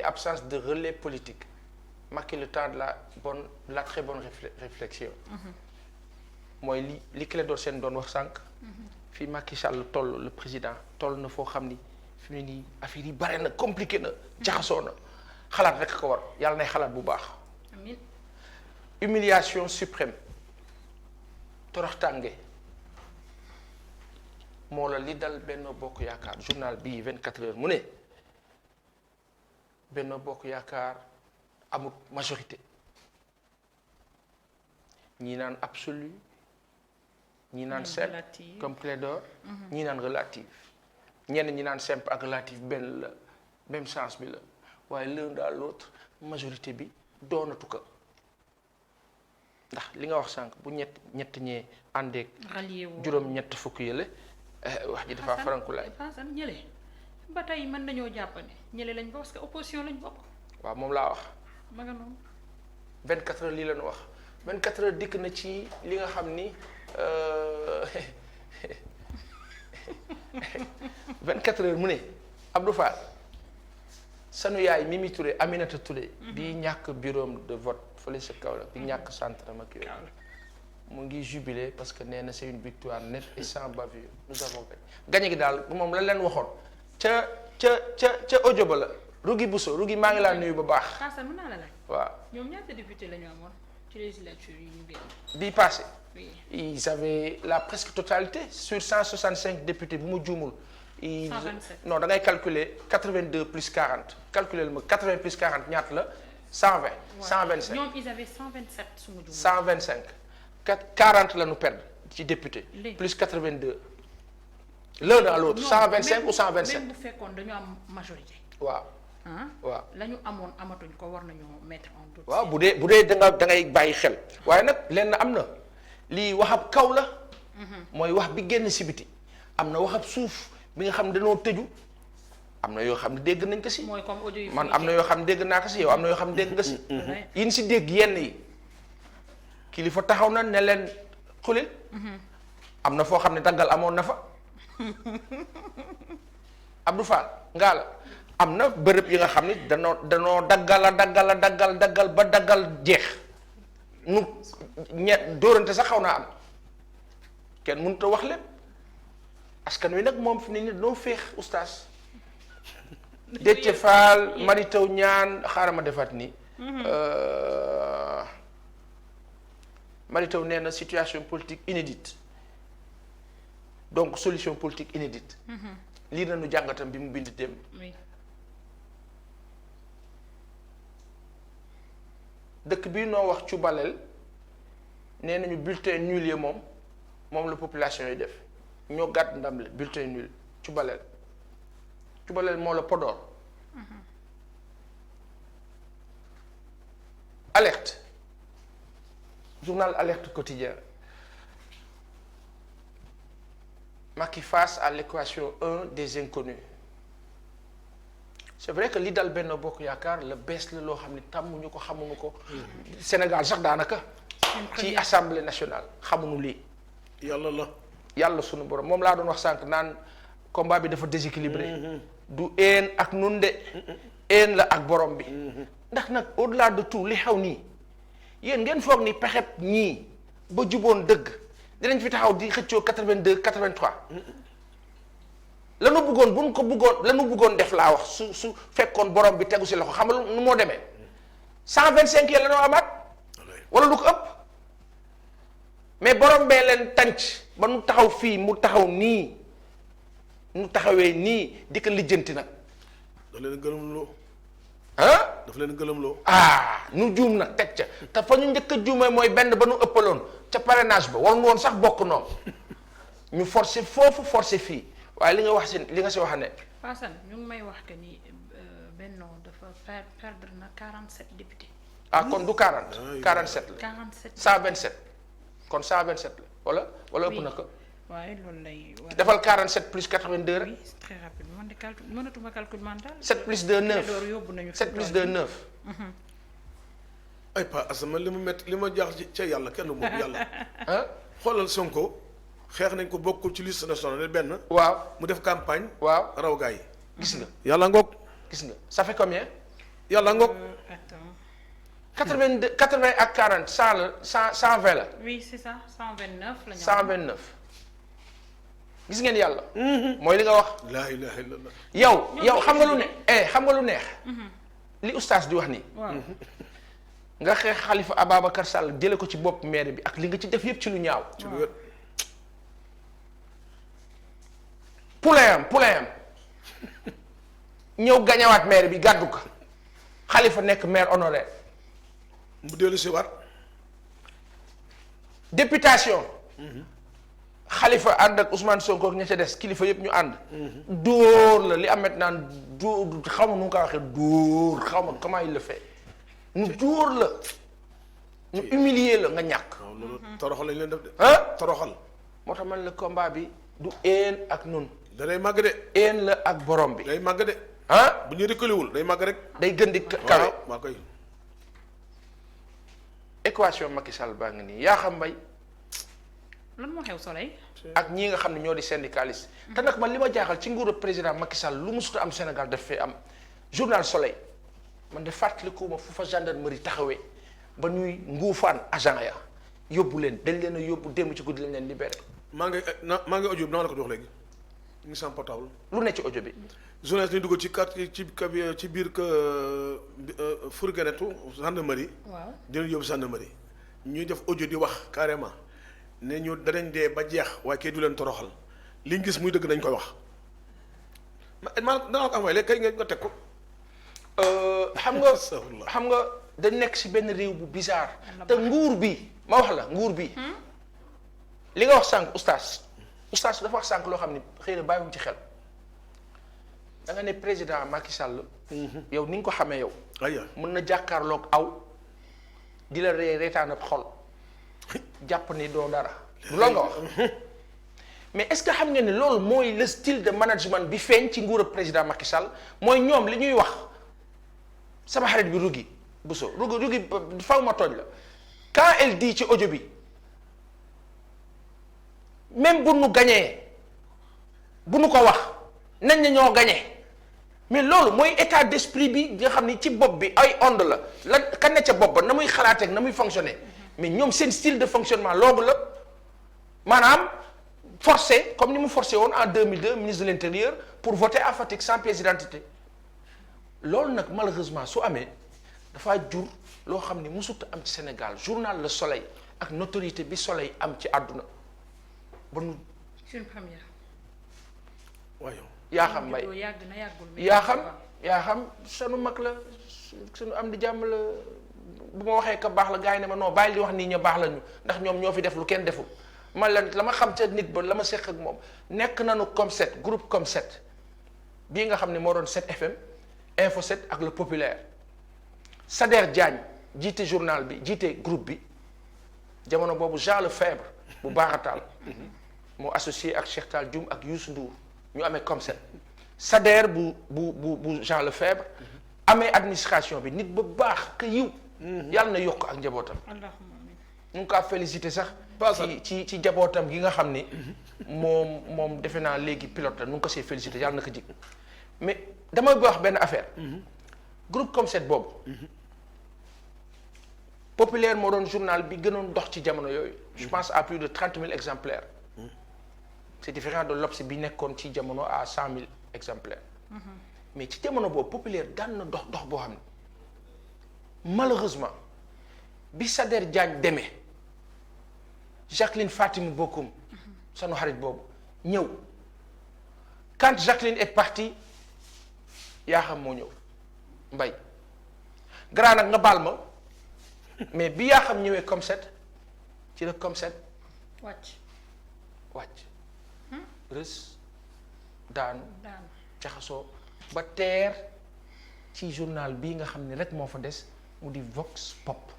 absence de relais politique Macky le temps de la très bonne réflexion. mooy li Clédor Sène doon wax sànq. fii Macky Sall toll le président toll na foo xam ni fi mu ne nii affaire yi bare na compliqué na jaxasoo na xalaat rek ko war yàlla nay xalaat bu baax. amiin. humiliation suprême toroxtànge moo la li dal Benno Bokk Yaakaar journal bii 24 heures mu ne Benno Bokk Yaakaar amut majorité ñii naan absolu ñii naan simple comme Clédor ñii naan relative ñenn ñi naan simple ak relative benn la même sens bi la waaye l'un dans l'autre majorité bi doonatu ko ndax li nga wax sànq bu ñett ñee àndeek juróom ñett fukk yële wax ji dafa farankulaay Fassane ñële ba tey mën nañoo jàpp ne ñële lañ bokk parce que opposition lañ bokk. waaw moom laa wax. ma nga noonu. 24 heures lii lañu wax 24 heures dikk na ci li nga xam ni 24 heures mu ne Abdou Fall sanu yaay Mimi Touré Aminata Touré. bii ñàkk bureau de vote fële sa Kaolack bi ñàkk centre am ak yooyu mu ngi jubilé parce que nee na c'est une victoire nette et sans bavure nous avons gagné gi daal moom la leen waxoon ca audio ba la Rougui Bousso Rougui maa ngi laa nuyu ba baax. Fassane mën naa la laaj. waaw ñoom ñaata député la ñu amoon ci législature yi ñu génn. bii passé. oui ils avaient la presque totalité sur 165 députés bu ma juumul. 127 non da ngay calculer 82 plus 40 calculer ma 80 plus 40 ñaata la 120. 125 ñoom ils avaient 127 su ma juumul. 125 40 la ñu perdre ci député. plus 82. l'un dans l'autre 125 ou 127. même bu fekkoon dañu am majorité. waaw. waaw la ñu amoon amatuñ ko war nañoo mettre en doute. waaw bu dee da ngay bàyyi xel waaye nag lenn am na lii waxab kaw la. mooy wax bi génn si biti am na waxab suuf bi nga xam ne dañoo tëju am na yoo xam ne dégg nañ ko si. mooy comme audio yi man am na yoo xam ne dégg naa ko si yow am na yoo xam ne dégg nga si. yin si dégg yenn yi kilifa taxaw na ne leen xulil am na foo xam ne daggal amoon na fa Abdou Fall ngaa la am na bërëb yi nga xam ne danoo daggal ba daggal jeex nu dóorante sax xaw naa am kenn mënut a wax lépp askan wi nag moom fi ne ni dañoo féex oustaz Déthié Fall Mary Teuw Niane xaaral ma defaat nii Mary Teuw nee na situation politique inédite donc solution politique inédite lii nañu jàngatam bi mu bind dem dëkk bii noo wax Cubalel nee nañu bulletin nul yi moom la population yi def ñoo gàtt ndam le bulletin nul Cubalel moo la Podor alerte journal alerte quotidien Macky face à l'équation 1 des inconnus c'est vrai que li dal Benno Bokk Yaakaar la bees la loo xam ne tàmmuñu ko xamuñu ko Sénégal sax daanaka ci assemblée nationale xamuñu lii yàlla sunu borom moom laa doon wax sànq naan combat bi dafa déséquilibré du een ak nun de een la ak borom bi ndax nag au-delà de tout li xew nii yéen ngeen foog ni pexeb ñii ba juboon dëgg dinañ fi taxaw di xëccoo 82 83 lanu bëggoon buñ ko bëggoon lanu bëggoon def laa wax su fekkoon borom bi tegu si loxo xam nga nu moo demee 125 yee la noo amaat wala lu ko ëpp mais borom bee leen tànc ba nu taxaw fii mu taxaw nii nu taxawee nii di ko lijjanti nag. da leen gëlëmloo. ah. daf leen gëlëmloo. nu juum nag teg ca te fa ñu njëkk a juumee mooy benn ba nu ëppaloon ca parrainage ba war nga woon sax bokk noonu ñu forcé foofu forcé fii waaye li nga wax si li nga si wax ne. Fassane ñu ngi may wax que ni Benno dafa perdre na 47 députés. kon du 40. 47 la 47 127 kon 127 la wala ëpp na ko. waaye loolu lay. defal 47 plus 82 rek. oui c'est très rapide man de mënatuma calcul mental. 7 plus 2 9 yóbbu nañu 7 plus 2 9. ay pa asama li mu métti li ma jaax ca yàlla kenn moom yàlla. xoolal Sonko xeex nañ ko bokkul ci liste nationale benn. waaw mu def campagne. waaw raw gaa yi. gis nga. yàlla ngoog. gis nga ça fait combien. yàlla ngoog. attends. 82 80 ak 40 100 la 120 la. oui c'est ça 129 la ñu. 129. gis ngeen yàlla. mooy li nga wax. laa ilaha illallah. yow xam nga lu ne xam nga lu neex. li oustaz di wax nii. waaw. nga xeex Khalifa Ababacar Sall jële ko ci bopp maire bi ak li nga ci def yépp ci lu ñaaw. ci lu wér. poulain am ñëw gañewaat maire bi gàddu ko Khalifa nekk maire honoraire. mu dellu si waat. députation. Khalifa ànd ak Ousmane Sonko ak ña ca des kilifa yëpp ñu ànd. dóor la li amet naan dóor xaw ma nu nga ko waxee dóor xaw ma comment il le fait ñu dóor la ñu humilier la nga ñàkk. waaw loolu toroxal lañ leen def de. toroxal. moo tax man la combat bi du een ak nun da day màgg de. een la ak borom bi. day màgg de. bu ñu reculéwul day màgg rek. day gën di kawe. waaw maa koy. équation Macky Sall baa ngi nii yaa xam mbay. lan moo xew Soleil. ak ñii nga xam ne ñoo di syndicaliste. te nag man li ma jaaxal ci nguuru président Macky Sall lu musut am Sénégal daf fee am journal Soleil man de fàttalikuwuma fu fa gendarmerie taxawee ba ñuy nguufaan agent ya yóbbu leen dañ leen a yóbbu démb ci guddi lañ leen libéré. maa ngi audio bi naa la ko jox léegi ñu ngi sama portable. lu ne ci audio bi. journaliste ñu dugg ci quartier ci biir fourgonnette gendarmerie. waaw dina yóbbu gendarmerie ñuy def audio di wax carrément ne ñu danañ dee ba jeex waaye kay du leen toroxal liñ gis muy dëgg dañ koy wax ma danaa ko envoyé léegi kay nga teg ko. xam nga dañ nekk si benn réew bu bizarre te nguur bi ma wax la nguur bi li nga wax sànq oustaz dafa wax sànq loo xam ne xëy na bàyyiwuñ ci xel da nga ne président Macky Sall. yow ni nga ko xamee yow. mën na jàkkaarloog aw di la reetaan ab xol jàpp ni doo dara. loolu nga wax mais est-ce que xam nga ne loolu mooy le style de management bi feeñ ci nguuru président Macky Sall mooy ñoom li ñuy wax sama xarit bi Rougui Bousso Rougui faw ma tooñ la quand elle dit ci audio bi même bu nu gañee bu nu ko wax nañ ne ñoo gañee mais loolu mooy état d'esprit bi nga xam ni ci bopp bi ay onde la kan ne ca bopp ba na muy xalaatee ak na muy fonctionner mais ñoom seen style de fonctionnement loolu la maanaam forcé comme ni mu forcé woon en 2002 ministre de l'intérieur pour voter à Fatick sans pièce d'identité loolu nag malheureusement su amee dafa jur loo xam ni musut am ci Sénégal journal Le Soleil ak notoriété bi Soleil am ci àdduna ba nu. c'est une première. waaw yaa xam mbay yàgg na yàggul. yaa xam sunu mag la sunu am di jàmm la bu ma waxee ka baax la gars yi ne ma non bàyyi di wax nii ña baax lañu ndax ñoom ñoo fi def lu kenn deful man la ma xam ca nit ba la ma seq ak moom nekk nañu Com7 groupe Com7 bii nga xam ne moo doon 7FM Info 7 ak Le Populaire Sader Diagne jiite journal bi jiite groupe bi jamono boobu Jean Lefebvre bu baaxataal moo associé ak Cheikh Tall Dioum ak Youssou Ndour ñu amee Com7 Sader bu Jean Lefebvre amee administration bi nit ba baax ka yiw yàlla na yokk ak njabootam ñu ngi kaa félicité sax ci njabootam gi nga xam ni moom defe naa léegi pilote la nu ngi ko see félicité yàlla na ko jig mais damay wax benn affaire groupe Com7 boobu Populaire moo doon journal bi gënoon dox ci jamono yooyu je pense à plus de 30 000 exemplaires c'est différent de l'Obs bi nekkoon ci jamono à 100 000 exemplaires mais ci jamono boobu Populaire daan na dox boo xam ne malheureusement bi Sader Diagne demee Jacqueline Fatima Bokoum sanu xarit boobu ñëw quand Jacqueline est partie yaa xam moo ñëw mbay grand nag nga baal ma mais bi yaa xam ñëwee Com7 ci la Com7 wàcc rës daanu jaxasoo ba teer ci journal bii nga xam ne rek moo fa des mu di Vox Pop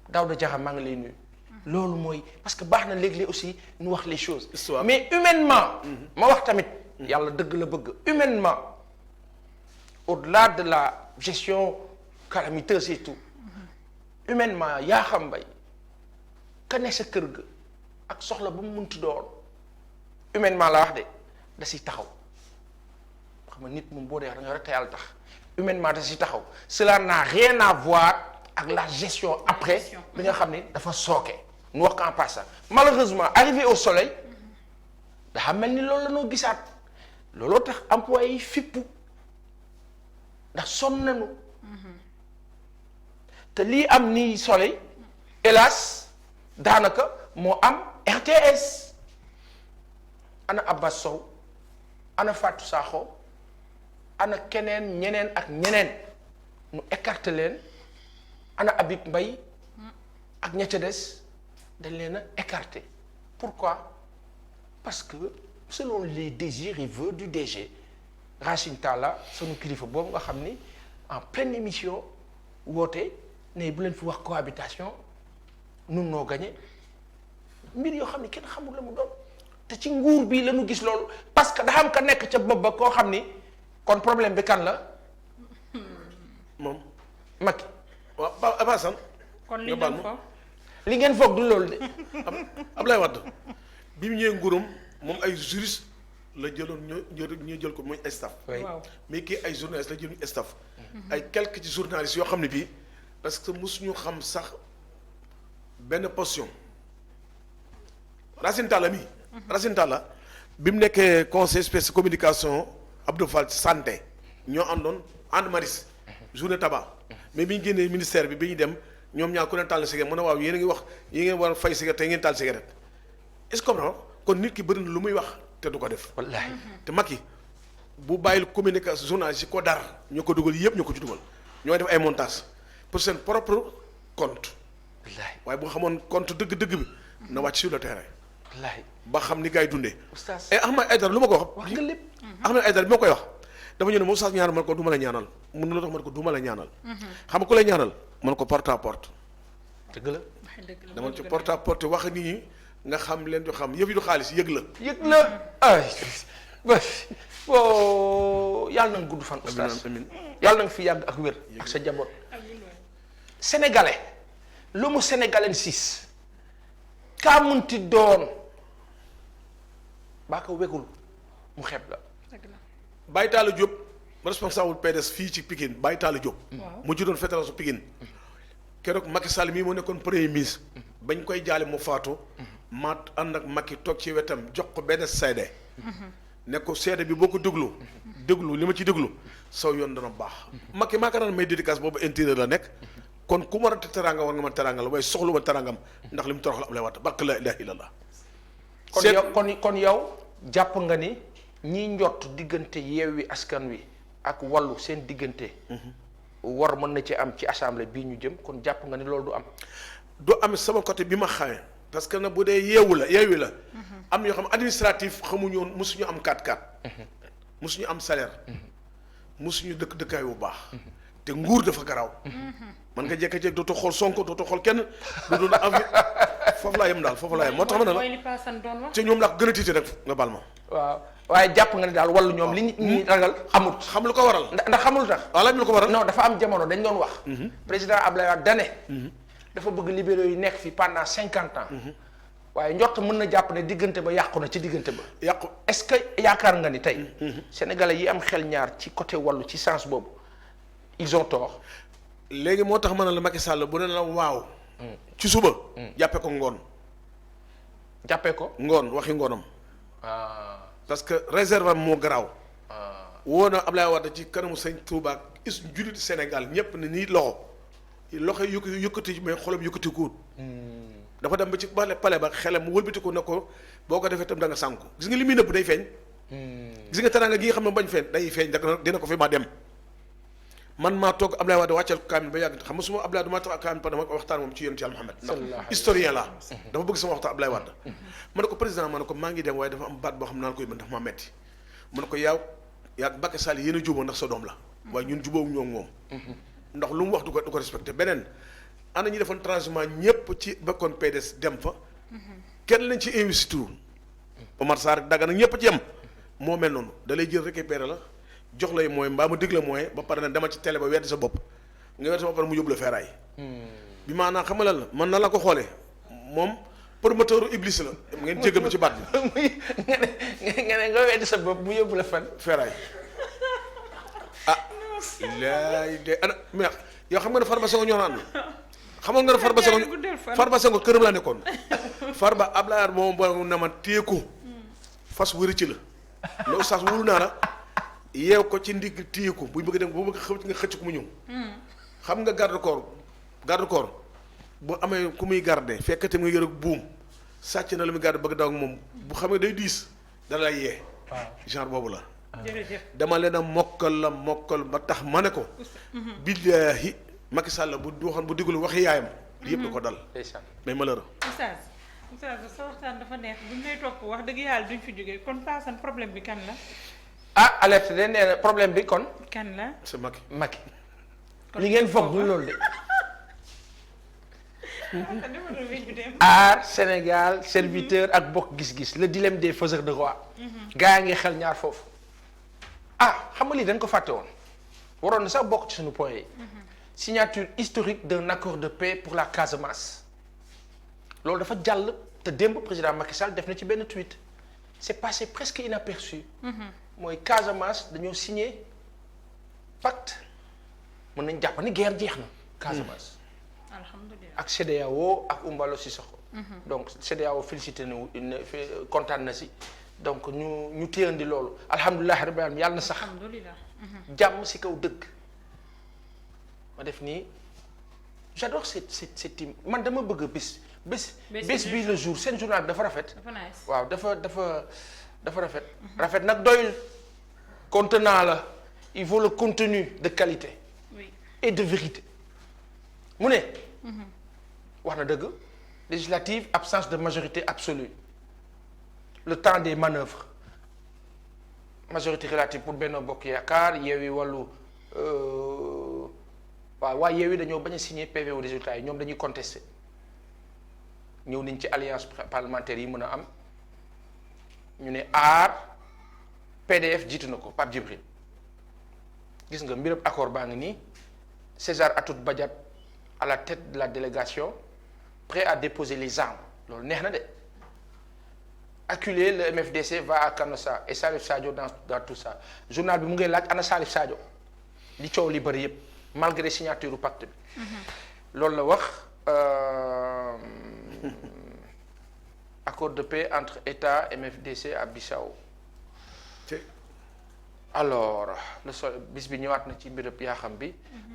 Daouda Diakha maa ngi lay nuyu loolu mooy parce que baax na léeg-léeg aussi ñu wax les choses mais humainement ma wax tamit yàlla dëgg la bëgg humainement au-delà de la gestion calamiteuse et tout humainement yaa xam mbay ka ne sa kër ga ak soxla ba mu munti doon humainement la wax de da si taxaw xam nga nit moom boo dee da nga rek te yàlla tax humainement da si taxaw cela n'a rien à voir ak la gestion après bi nga xam ni dafa sooke nu wax ko en passant malheureusement arrivé au soleil dafa mel ni loolu la noo gisaat looloo tax employé yi fippu ndax sonn nañu te lii am nii soleil hélas daanaka moo am RTS ana Abbas Sow ana Fatou Sakho ana keneen ñeneen ak ñeneen nu écarté leen ana Habib Mbaye ak ña ca des dañ leen a écarté pourquoi parce que selon les désirs et vœux du DG Racine Talla sunu kilifa boobu nga xam ni en pleine émission woote ne bu leen fi wax cohabitation nun noo gagné mbir yoo xam ni kenn xamul la mu doon te ci nguur bi la ñu gis loolu parce que daa am ka nekk ca bopp ba koo xam ni kon problème bi kan la moom Macky waaw Abassane kon li ngeen ko li ngeen foog du loolu de Ablaye Wade bi mu ñëwee nguuram moom ay juriste la jëloon ñu jël ko muy staff waaw mais kii ay journaliste la jël ñu staff ay quelques ci journalistes yoo xam ne bii parce que mosuñu xam sax benn position Racine Talla mi Racine Talla bi mu nekkee conseil spécial communication Abdou Fall santé ñoo àndoon ànd maris journée tabac mais bi ñu génnee ministère bi ñu dem ñoom ñaar ku ne taal cigarette mu ne waaw yéen a ngi wax yi ngeen war a fay cigarette te ngeen taal cigarette est-ce que comprendre kon nit ki bëri na lu muy wax te du ko def wallaahi te Macky bu bàyyil communication journaliste yi ko dar ñoo ko dugal yëpp ñoo ko ci dugal ñooy def ay montage pour seen propre compte wallaahi waaye bu nga xamoon compte dëgg-dëgg bi na wàcc sur le terrain wallaahi ba xam ni gars yi dundee oustaz et Ahmed Aïdara lu ma ko wax wax nga lépp Ahmed Aïdara bi ma koy wax dafa ñëw ne moom sax ñaanal man ko du ma la ñaanal mun na la tax man ko du ma la ñaanal xam nga ku lay ñaanal man ko porte à porte dëgg la dama ci porte à porte wax nit ñi nga xam leen du xam yëf yi du xaalis yëg la yëg la ay boo yàlla na nga gudd fan oustaz amiin yàlla na nga fi yàgg ak wér ak sa jaboot sénégalais lu mu sénégalais siis kaa munti doon baa ko wegul mu xeeb la Baye Talla Diop responsable PDS fii ci Pikine Baye Talla Diop mu judoon fédération Pikine keroog Macky Sall mii moo nekkoon premier ministre bañ koy jaale mu faatu ma ànd ak Macky toog ci wetam jox ko benn seede ne ko seede bi boo ko déglu li ma ci déglu saw yoon dana baax Macky maa ko daan may dédicace boobu intérieur la nekk kon ku ma rate teranga war nga ma teranga la waaye soxlu ma terangam ndax li mu toroxal Ablaye Wade barke la ilaha illallah kon yow jàpp nga ni ñiy njott diggante Yewwi Askan Wi ak Wallu seen diggante war mën na ci am ci assemblée bii ñu jëm kon jàpp nga ni loolu du am du am sama côté bi ma xamee parce que nag bu dee yeewi la am yoo xam administratif xamuñu woon mosuñu am 4-4 mosuñu am salaire mosuñu dëkkaay bu baax te nguur dafa garaaw man nga jékki-jékki dootoo xool Sonko dootoo xool kenn du doon envie foofu laa yem daal foofu laa yem moo tax ma ne la te ñoom laa ko gën a tiite nag nga baal ma waaw waaye jàpp nga ne daal Wallu ñoom li nit ñi ragal xamut xam lu ko waral ndax xamul tax waaw laaj lu ko waral non dafa am jamono dañ doon wax président Abdoulaye Wade dane dafa bëgg libéraux yi nekk fi pendant 50 ans waaye njort mën na jàpp ne diggante ba yàqu na ci diggante ba yàqu est-ce que yaakaar nga ni tey sénégalais yi am xel ñaar ci côté Wallu ci sens boobu ils ont tort léegi moo tax ma ne la Macky Sall bu ne la waaw ci suba jàppee ko ngoon jàppee ko ngoon waxi ngoonam parce que réserve moo garaaw woo na Ablaye Wade ci kanamu sëñ Touba is jullit Sénégal ñépp ne nii loxo yëkkati mais xolam yëkkati ko dafa dem ba ci pale ba xelam mu wëlbati ko ne ko boo ko defee tam da nga sànku gis nga li muy nëbb day feeñ gis nga teraanga gi nga xam ne bañ feeñ day feeñ dina ko fi ma dem man maa toog Ablaye Wade wàccal kaamil ba yàgg xam nga su ma Ablaye dama tax kaamil dama ko waxtaan moom ci yonent Yàlla Muhammad ndax historien la dafa bëgg sama waxtaan Ablaye Wade ma ne ko président ma ne ko maa ngi dem waaye dafa am baat boo xam ne naan koy mën dafa maa metti ma ne ko yaa Macky Sall yéen a jubóo ndax sa doom la waaye ñun jubóo ñoo moom ndax lu mu wax du ko respecté beneen ana ñi defoon transhumance ñépp ci bokkoon PDS dem fa kenn lañ ci investiture Omar Sarr Daga nag ñépp ci yem moo mel noonu da lay jël récupéré la jox lay mooy mbaa mu dig la mooy ba pare na dama ci télé ba weddi sa bopp nga weddi sa bopp pare mu yóbbu la feeraay bi maanaam xam nga lan la man na la ko xoolee moom promoteur iblis la ngeen jéggal ma ci baat bi nga ne nga weddi sa bopp mu yóbbu la fan feeraay France. laay de ana mais yow xam nga ne Farba Senghor ñoo naan xamoon nga ne Farba Senghor Farba Senghor këram laa nekkoon Farba Ablaye moom boo na ma téeku fas wëri ci la loolu sax wóolu naa la yeew ko ci ndigg téeku bu bëgg dem bu bëgg xëcc nga xëcc ko mu ñëw xam nga garde corps bu amee ku muy garde fekkate mu ngi yor ak buum sàcc na la muy garde bëgg daw ak moom bu xam nga day diis dana lay yee genre boobu la dama leen a mokkal ba tax ma ne ko billaahi Macky Sall bu waxoon bu digul waxi yaayam yëpp da ko dal mais malheureux Oustaz sa waxtaan dafa neex buñ lay topp wax dëgg yàlla duñ fi jógee kon paasan problème bi kan la alerte de nee na problème bi kon kan la c'est Macky li ngeen foog du loolu de aar Sénégal serviteur ak bokk gis-gis le dilemme des faiseurs de roi gaa ngi xel ñaar foofu xam nga lii dañ ko fàtte woon waroon na sax bokk ci suñu point yi signature historique d'un accord de paix pour la Casamance loolu dafa jàll te démb président Macky Sall def na ci benn tweet c'est passé presque inaperçu mooy Casamance dañoo signé pacte mën nañ jàpp ni guerre jeex na Casamance alhamdulilah ak CEDEAO ak Umballo Sissoko donc CEDEAO félicité na kontaan na si donc ñu téyandi loolu alhamdulilah rabbil alamin yàlla na sax jàmm si kaw dëgg ma def nii j'adore cette team man dama bëgg bés bi le jour seen journal bi dafa rafet waaw dafa rafet nag doyul contenant la il faut le contenu de qualité et de vérité mu ne wax na dëgg législative absence de majorité absolue le temps des manœuvres majorité relative pour Benno Bokk Yaakaar Yewwi Wallu waa Yewwi dañoo bañ a signer PV au résultat yi ñoom dañuy contester ñëw nañ ci alliance parlementaire yi mën a am ñu ne aar PDF jiitu na ko Pape Djibril gis nga mbirab accord baa ngi nii César Atoute Badiate à la tête de la délégation prêt à déposer les armes loolu neex na de acculé le MFDC va à Canossa et Salif Sadio dans tout ça journal bi mu ngay laaj ana Salif Sadio li coow li bëri yëpp malgré signature u pacte bi loolu la wax accord de paix entre État MFDC à Bissau alors le sol bis bi ñëwaat na ci mbirëb yaa xam bi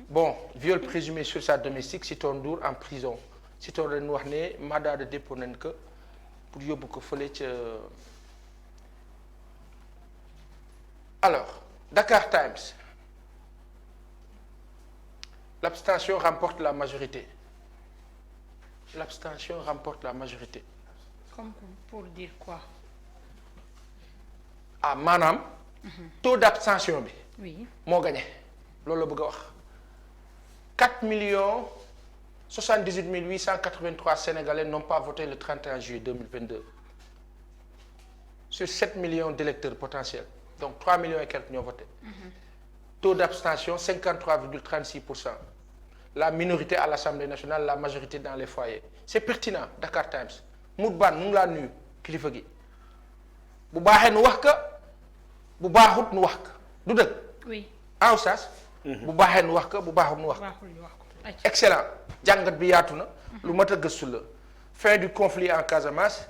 bon viol présumé sur sa domestique Sitor Ndour en prison Sitor leen wax ne mandat de dépôt nañ ko pour yóbbu ko fële ca alors Dakar Times l'abstention remporte la majorité comme pour dire quoi maanaam taux d'abstention bi oui moo gagné loolu la bëgg a wax 4 078 883 Sénégalais n'ont pas voté le 31 juillet 2022 sur 7 millions d'électeurs potentiels donc 3 millions et quelques ñoo voté taux d'abstention 53,36%. La minorité à l'Assemblée nationale, la majorité dans les foyers. C'est pertinent, Dakar Times. Moutban, nous l'a nu, kilifa gi. Bu baaxee nu wax ka bu baaxut nu wax ka du dëgg. oui Oustaz. bu baaxee nu wax ka bu baaxut nu wax ka. Excellent. jàngat bi yaatu na. lu mat a gëstu la. Fin du conflit en Casamance.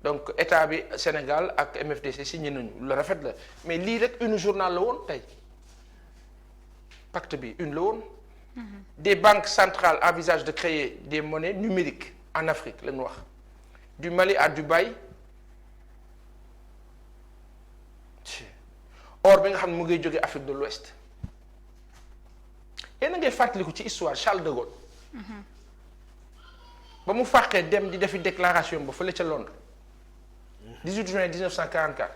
donc état bi Sénégal ak MFDC signé nañu lu rafet la mais lii rek une journal la woon tey. pacte bi une la woon des banques centrales envisagent de créer des monnaies numériques en Afrique la ñu wax du Mali à Dubaï or bi nga xam ne mu ngi jóge Afrique de l'Ouest yéen a ngay fàttaliku ci histoire Charles de Gaulle ba mu fàqee dem di defi déclaration ba fële ca Londres 18 juin 1944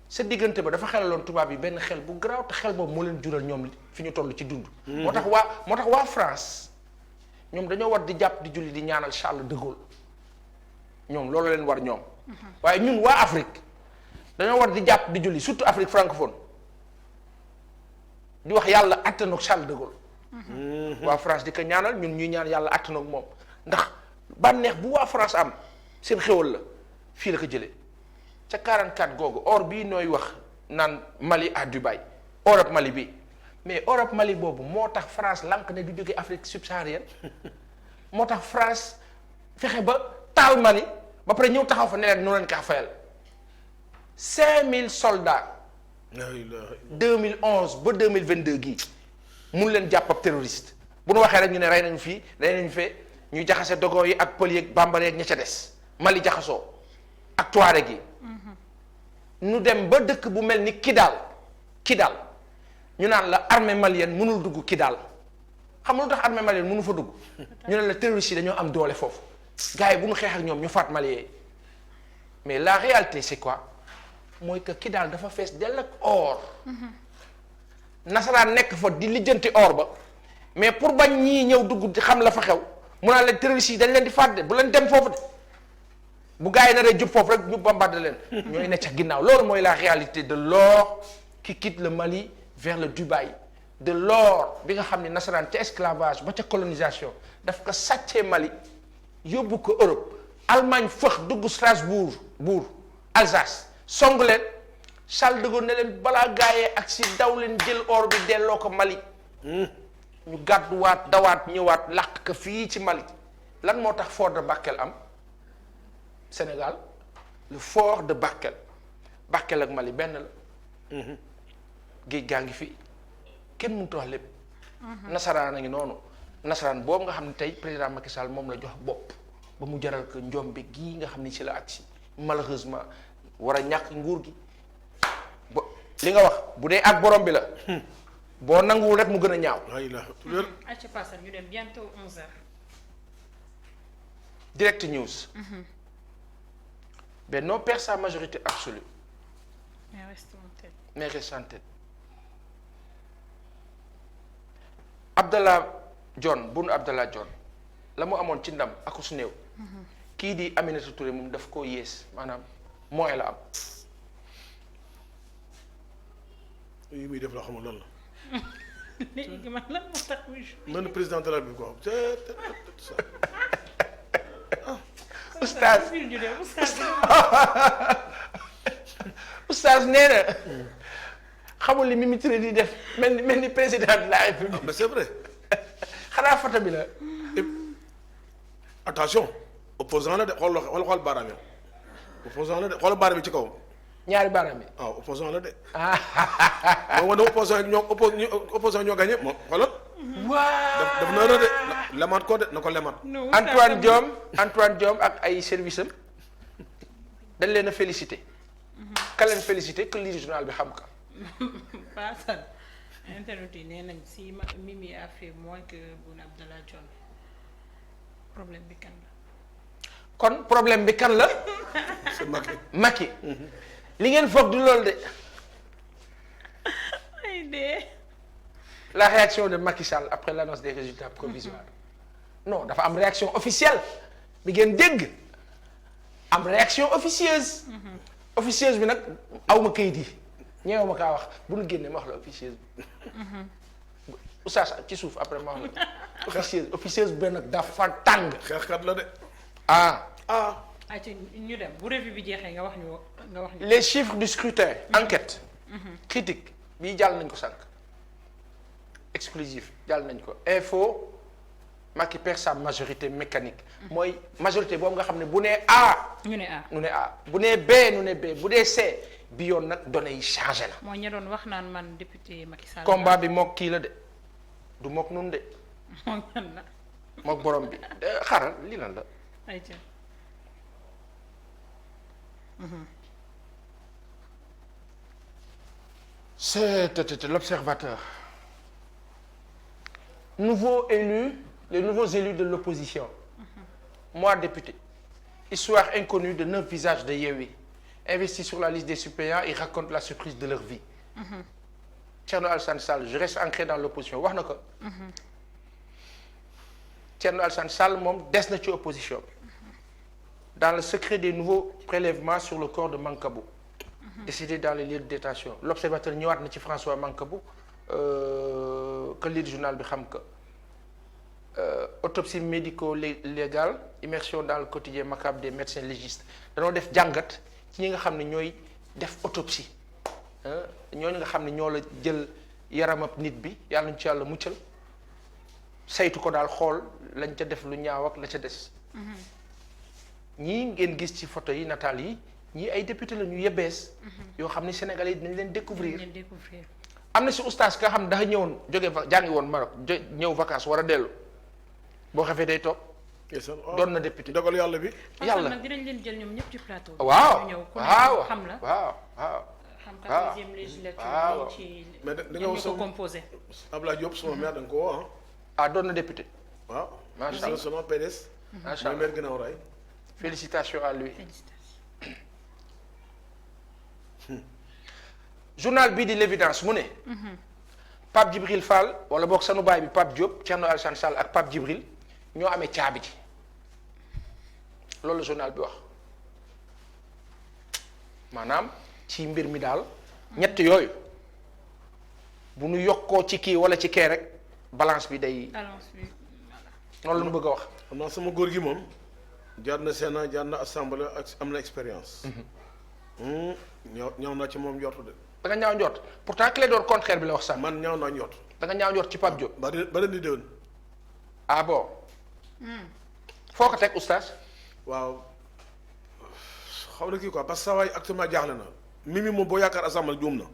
sa diggante ba dafa xelaloon tubaab yi benn xel bu garaaw te xel boobu moo leen jural ñoom fi ñu toll ci dund. moo tax waa France ñoom dañoo war di jàpp di julli di ñaanal Charles de Gaulle ñoom loolu leen war ñoom. waaye ñun waa Afrique dañoo war di jàpp di julli surtout Afrique francophone di wax yàlla attanoog Charles de Gaulle. waa France di ko ñaanal ñun ñuy ñaan yàlla attanoog moom ndax bànneex bu waa France am seen xéwal la fii la ko jëlee. ca 44 googu or bii nooy wax naan Mali à Dubaï Europe Mali bi mais Europe Mali boobu moo tax France lank ne du jóge Afrique subsaharienne moo tax France fexe ba taal Mali ba pare ñëw taxaw fa ne leen noonu leen kaa fayal 5000 soldats 2011 ba 2022 gii mun leen jàpp ab terroriste bu nu waxee rek ñu ne rey nañu fii rey nañu fee ñu jaxase dogo yi ak pël yeeg bambara yeeg ña ca des Mali jaxasoo ak Touareg yi ñu dem ba dëkk bu mel ni Kidal ñu naan la armée malienne mënul dugg Kidal xam nga lu tax armée malienne mënu fa dugg ñu ne la terroristes yi dañoo am doole foofu gars yi bu ñu xeex ak ñoom ñu faat Maliens mais la réalité c'est quoi mooy que Kidal dafa fees dell ak or nasaraan nekk fa di lijjanti or ba mais pour bañ ñii ñëw dugg di xam la fa xew mu naan leen terroristes yi dañ leen di faat de bu leen dem foofu de bu gars yi naree jub foofu rek ñu bombardé leen ñooy ne ca ginnaaw loolu mooy la réalité de l'or qui quitte le Mali vers le Dubaï de l'or bi nga xam ne nasaraan ca esclavage ba ca colonisation daf ko sàccee Mali yóbbu ko Europe Allemagne fëx dugg Strasbourg Alsace song leen Charles de Gaulle ne leen balaa gaayee ak si daw leen jël or bi delloo ko Mali ñu gàdduwaat dawaat ñëwaat làq ko fii ci Mali lan moo tax fort de Bakel am Sénégal le fort de Bakel ak Mali benn la géej gaa ngi fi kenn mënut a wax lépp nasaraan a ngi noonu nasaraan boobu nga xam ne tey président Macky Sall moom la jox bopp ba mu jaral ko njombe gii nga xam ni ci la agsi malheureusement war a ñàkk nguur gi ba li nga wax bu dee ak borom bi la boo nanguwul rek mu gën a ñaaw. acca passal ñu dem bientôt 11h. Direct News. Benno perd sa majorité absolue. mais reste en tête. Boun Abdallah Dionne la mu amoon ci ndam ak su néew. kii di Aminata Touré moom daf koo yées maanaam mooy la am. yi muy def loo xamul lan la. léegi man lan moo tax muy. man président de la République quoi. oustaz nee na xamul li Mimi Touré di def mel ni président de la République. mais c'est vrai. xanaa photo bi la. attention opposant la de xool baaraam yi opposant la de xool baaraam yi ci kaw. ñaari baaraam yi. waaw opposant la de. moom wane opposant ñoo gagné moom xoolal. waaw daf na de lemaat ko de na ko lemaat. Antoine Diome ak ay service am dañ leen a félicité. ka leen félicité que lire journal bi xam ka. Passal internet yi nee nañ si Mimi a fait moins que Boun Abdallah Dionne problème bi kan la. kon problème bi kan la. c'est Macky. li ngeen foog du loolu de. ay de. la réaction de Macky Sall après l'annonce des résultats provisoires. non dafa am réaction officielle bi ngeen dégg am réaction officieuse. officieuse bi nag aw ma kayit yi ñeew ma kaa wax bu nu génnee ma wax la officieuse bi. oustaz ci suuf après ma wax la officieuse bi nag dafa tàng. xeexkat la de. ayca ñu dem bu revue bi jeexee nga wax ñu. les chiffres du scrutin. enquête. critique bii jàll nañ ko sànq. exclusif jàll nañ ko info Macky perd sa majorité mécanique. mooy majorité boobu nga xam ne bu nee A. ñu ne A bu nee B ñu ne B bu dee C bi yoon nag données yi changé na. mooy ña doon wax naan man député Macky Sall. combat bi mook kii la de du mook nun de. moom lan la. mook borom bi xaaral lii lan la. ayca. C'est l'observateur. Les nouveaux élus de l'opposition. Moi, député. Histoire inconnue de 9 visages de Yewwi. Investis sur la liste des suppléants, ils racontent la surprise de leur vie. Thierno Alassane Sall, je reste ancré dans l'opposition. Wax na ko. Thierno Alassane Sall moom des na ci opposition. Dans le secret des nouveaux prélèvements sur le corps de Mancabou. Décédé dans les lieux de détention. L'observateur ñëwaat na ci François Mancabou que lire journal bi xam que autopsie médico-légale immersion dans le quotidien macabre des médecins légistes danoo def jàngat ci ñi nga xam ne ñooy def autopsie ñooñu nga xam ne ñoo la jël yaramab nit bi yàlla ñu ci yàlla muccal saytu ko daal xool lañ ca def lu ñaaw ak la ca des. ñii ngeen gis ci photo yi nataal yi ñii ay député la ñu yebees. yoo xam ne Sénégalais yi dinañ leen découvrir. am na si oustaz nga xam ne dafa ñëwoon jóge jàngi woon Maroc ñëw vacances war a dellu boo xefee day toog. doon na député dogal yàlla bi. yàlla nag dinañ leen jël ñoom ñëpp ci plateau bi. waaw xam la waaw. xam 14e législature ci mais da nga ñu ko composé. Abdoulaye Diop sama maire da nga ko woo doon na député. waaw. macha allah sama PDS. macha allah maire ginnaaw raay. félicitations à lui. journal bii di l'évidence mu ne. Pape Djibril Fall wala boog sanu baay bi Pape Diop Thierno Alassane Sall ak Pape Djibril ñoo amee caabi ji loolu la journal bi wax maanaam ci mbir mi daal ñett yooyu bu nu yokkoo ci kii wala ci kee rek balance bi day. noonu la ñu bëgg a wax. xam naa sama góor gi moom jaar na Sénat jaar na assemblée ak am na expérience. ñaaw naa ci moom njort de. da nga ñaaw njort pourtant Clédor contraire bi la wax sax. man ñaaw naa njort. da nga ñaaw njort ci Pape Diop. ba ren di déwén. ah bon. foo ko teg oustaz. waaw xaw na kii quoi parce que saa waay actuellement jaaxle na. Mimi moom boo yaakaar assemblée juum na.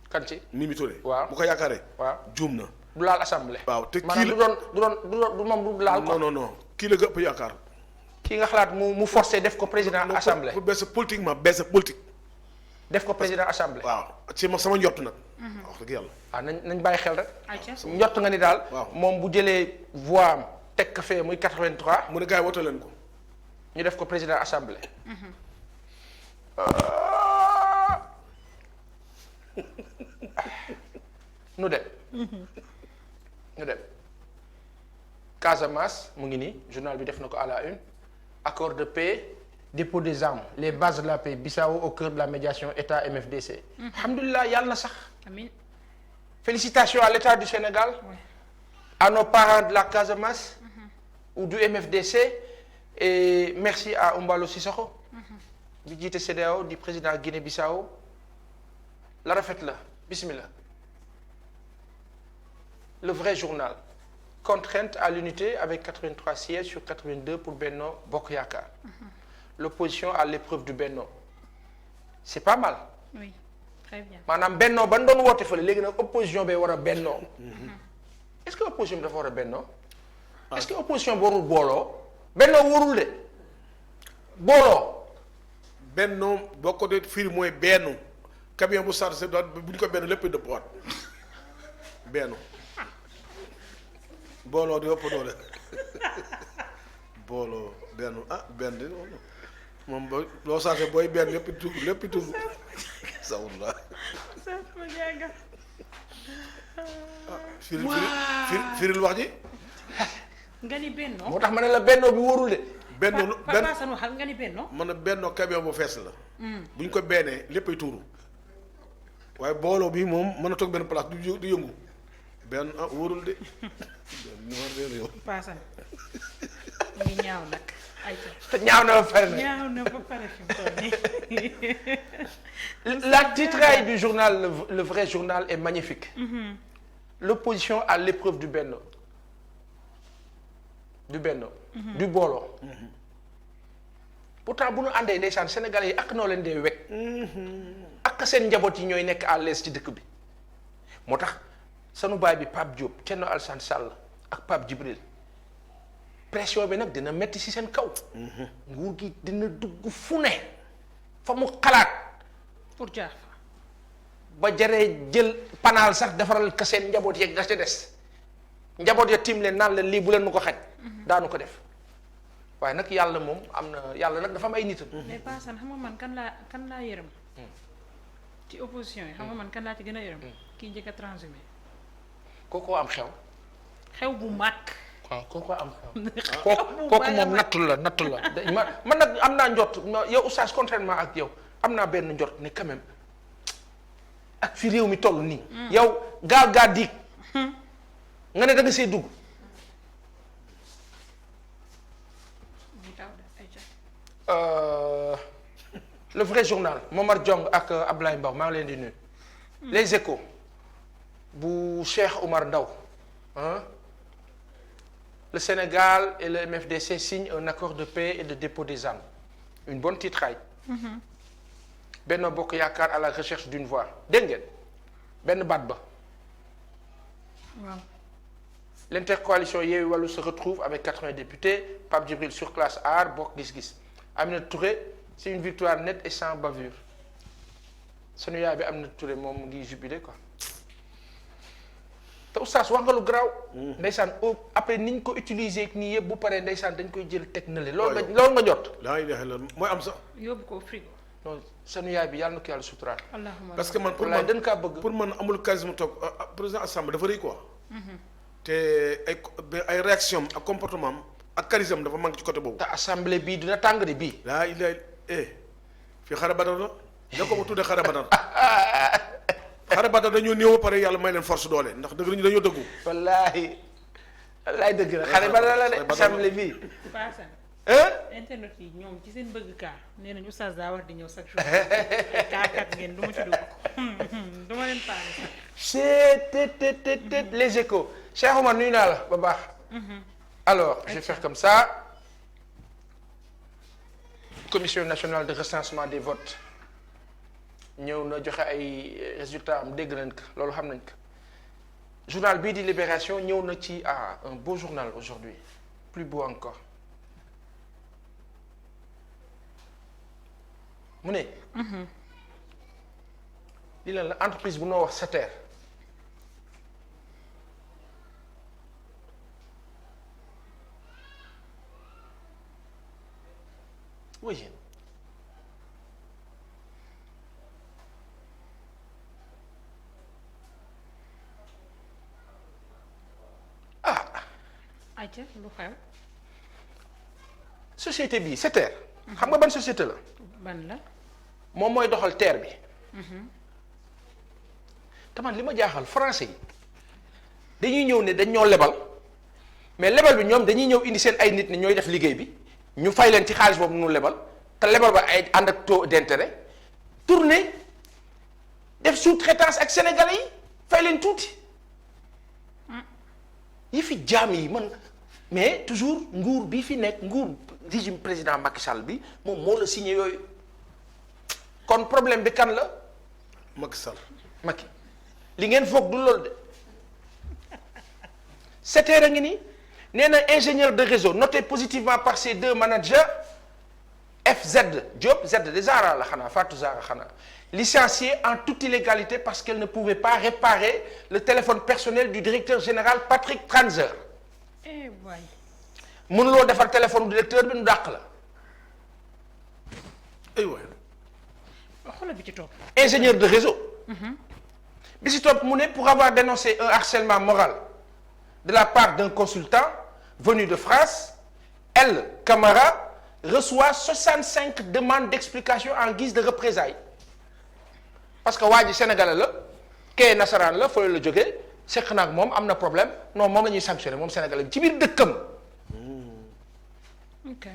kan ci Mimi Touré. waaw bu ko yaakaaree. waaw juum na. du laal assemblée. waaw te kii maanaam du moom du laal ko. non kii la ëpp yaakaar. kii nga xalaat mu forcé def ko président assemblée. pour baisse politiquement baisse politique. def ko président assemblée. waaw ci sama njott nag. wax dëgg yàlla. waaw nañ bàyyi xel rek. ayca njott nga ni daal. waaw moom bu jëlee voix am teg ko fee muy 83. mu ne gars yi wote leen ko. ñu def ko président assemblée. nu dem. ñu dem. Casamance mu ngi nii journal bi def na ko à la une accord de paix dépôt des armes les bases de la paix Bissau au cœur de la médiation État MFDC. alhamdulilah yàlla na sax. amiin. félicitations à l'État du Sénégal. Ouais. À nos parents de la Casamance. ou du MFDC et merci à Umbalo Sissoko. bi jiite CEDEAO di président Guinée-Bissau la rafet la bismillah. Le vrai journal. Contrainte à l'unité avec 83 sièges sur 82 pour Benno Bokk Yaakaar. L'opposition à l'épreuve du Benno. C'est pas mal. Oui, très bien. maanaam Benno ba doon woote fële léegi nag opposition bee war a bennoo. Est-ce que opposition bi dafa war a bennoo. Est-ce que opposition bi warul booloo. Bennoo warul de booloo. Bennoo boo ko dee firi mooy benn camion bu chargé doon bu ñu ko benn lépp dëppwaat benn. booloo di ëpp doole booloo benn benn de moom boo loo saase booy benn lépp tudd sawullah firil wax ji nga ni bennoo moo tax ma ne la bennoo bi wóorul de. bennoo Papa Sanu xal nga ni bennoo. man a bennoo camion bu fees la. bu ñu ko bennee léppay tuuru waaye booloo bi moom mën a toog benn place du yëngu benn wóorul de. Papa Sanu mu ngi ñaaw nag ay te ñaaw na ba pare nag. ñaaw na ba pare fi mu toll nii. La titraille du journal le vrai journal est magnifique. L'opposition à l'épreuve du Benno. Du Benno. Du booloo. Pourtant bu nu àndee ndeysaan Sénégalais yi ak noo leen dee wekk. ak seen njaboot yi ñooy nekk à l'aise ci dëkk bi. moo tax sanu baay bi Pape Diop Thierno Alassane Sall ak Pape Djibril pression bi nag dina metti ci seen kaw. nguur gi dina dugg fu ne fa mu xalaat. pour jaar fa. ba jaree jël panaal sax defaral ka seen njaboot yeeg da ca des njaboot ya tiim leen naan leen lii bu leen nu ko xaj. daanu ko def waaye nag yàlla moom am na yàlla nag dafa am ay nitam. mais Paasan xam nga man kan laa yërëm. ci opposition yi xam nga man kan laa ci gën a yërëm. kii njëkk a transhumé. kookoo am xew. xew bu mag. waaw kookoo am xew. kooku moom nattu la man nag am naa njort yow oustaz contrairement ak yow am naa benn njort ne quand même ak fi réew mi toll nii. yow gaal gaa diig. nga ne da nga see dugg. Le vrai journal Momar Diong ak Ablaye Mbow maa ngi leen di nuyu. Les Échos bu Cheikh Oumar Ndaw le Sénégal et le MFDC signent un accord de paix et de dépôt des armes une bonne titraille. Benno Bokk Yaakaar à la recherche d'une voix dégg ngeen benn baat ba. waaw. L'intercoalition Yewwi Wallu se retrouve avec 80 députés Pape Djibril sur classe aar bokk gis-gis Aminata Touré c'est une victoire nette et sans bavure sunu yaay bi Aminata Touré moom mu ngi jubilé quoi te oustaz wax nga lu garaaw. ndeysaan après niñ ko utiliser nii yëpp bu paree ndeysaan dañ koy jël teg na le loolu nga jot. laa ilaaha illallaah mooy am sax. yóbbu ko frigo. non sunu yaay bi yàlla na ko yàlla suturaal. allahumma parce que man pour man dañ kaa bëgg. pour man amul charisme toog président assemblée dafa rëy quoi. te ay réaction ak comportement am ak charisme dafa manque ci côté boobu. te assemblée bii dina tàng de bii. laa ilaaha fii xare badar la da ko ba tuddee xare badar xare badar dañoo néew ba pare yàlla may leen force doole ndax dëgg la ñu dañoo dëggu. wallaahi dëgg la xare badar la de assemblée bii. Paasan. internet yi ñoom ci seen bëgg kaa nee nañu oustaz daa war di ñëw chaque jour kaakat ngeen du ma ci dugg du ma leen paale sax. c'est les Échos Cheikh Oumar nuyu naa la ba baax. alors je vais faire comme ça. Commission nationale de recensement des votes ñëw na joxe ay résultats am dégg nañ ko loolu xam nañ ko journal bii di Libération ñëw na ci un beau journal aujourd'hui plus beau encore mu ne. li lan la entreprise bu noo wax SETER oui. ayca lu xew. société bii SETER. xam nga ban société la. ban la. moom mooy doxal TER bi. te man li ma jaaxal français yi dañuy ñëw ne dañ ñoo lebal mais lebal bi ñoom dañuy ñëw indi seen ay nit ne ñooy def liggéey bi ñu fay leen ci xaalis boobu nu lebal te lebal ba ay ànd ak taux d'intérêt tourner def sous-traitance ak sénégalais yi fay leen tuuti yi fi jaam yi man mais toujours nguur bi fi nekk nguur régime président Macky Sall bi moom moo la signé yooyu kon problème bi kan la. Macky Sall. Macky li ngeen foog du loolu de SETER a ngi nii nee na ingénieur de réseau noté positivement par ces deux managers FZ Diop Z de Zara la xanaa Fatou Zara xanaa licencié en toute illégalité parce qu'elle ne pouvait pas réparer le téléphone personnel du directeur général Patrick Tranzer. waay. mënuloo defar téléphone directeur bi nu dàq la. aywa. xoolal bi ci topp. ingénieur de réseau. bi ci topp mu ne pour avoir dénoncé un harcèlement moral de la part d'un consultant venu de France El Camara reçoit 65 demandes d'explication en guise de représailles parce que waa ji sénégalais la kee nasaraan la fële la jógee seq na ak moom am na problème non moom la ñuy sanctionné moom sénégalais bi ci biir dëkkam. ok.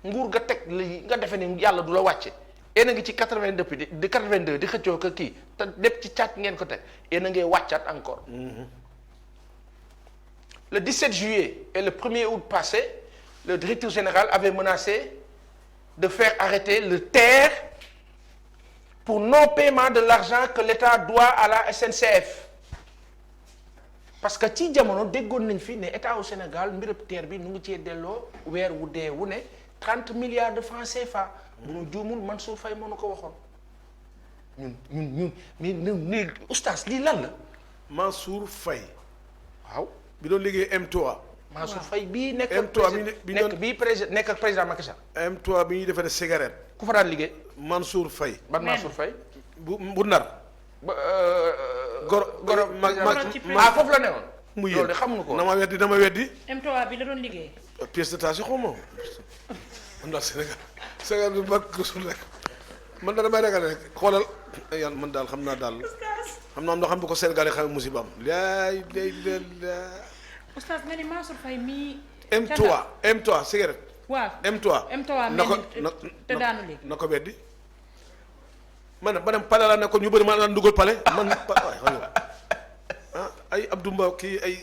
nguur nga teg li nga defee ni yàlla du la wàcce yéen a ngi ci 80 depuis di 82 di xëccoo ko kii te lépp ci càcc ngeen ko teg yéen a ngi wàccaat encore. Le 17 juillet et le 1er août passé le directeur général avait menacé de faire arrêter le TER pour non-paiement de l'argent que l'État doit à la SNCF parce que ci jamono déggoon nañ fi ne état au Sénégal mbirëb TER bi nu ngi cee delloo weer wu dee wu ne 30 milliards de francs CFA. bu nu juumul Mansour Faye moo nu ko waxoon ñun oustaz lii lan la. Mansour Faye. waaw. bi doon liggéey M3. Mansour Faye bii nekk. M3 nekk ak président Macky Sall. M3 bi ñuy defee cigarette. ku fa daan liggéey. Mansour Faye. ban Mansour Faye. bu Ndar. ba Goro foofu la newoon. mu loolu de xamuñu ko. dama weddi. M3 bi la doon liggéey. pièce de tâche xaw ma man daal Sénégal bi ba gisul rek man da damay ragal rek xoolal yàlla man daal xam naa daal xam naa am na xam bu ko Sénégal yi xam musibaam laay day la oustaz nga ni Mansour Faye mii. M3 cigarette. waaw M3 M3 mel ni te daanu léegi na ko weddi ma dem pale laa nekkoon ñu bëri maa daan dugal pale man waay xam nga ay Abdou Mbow kii ay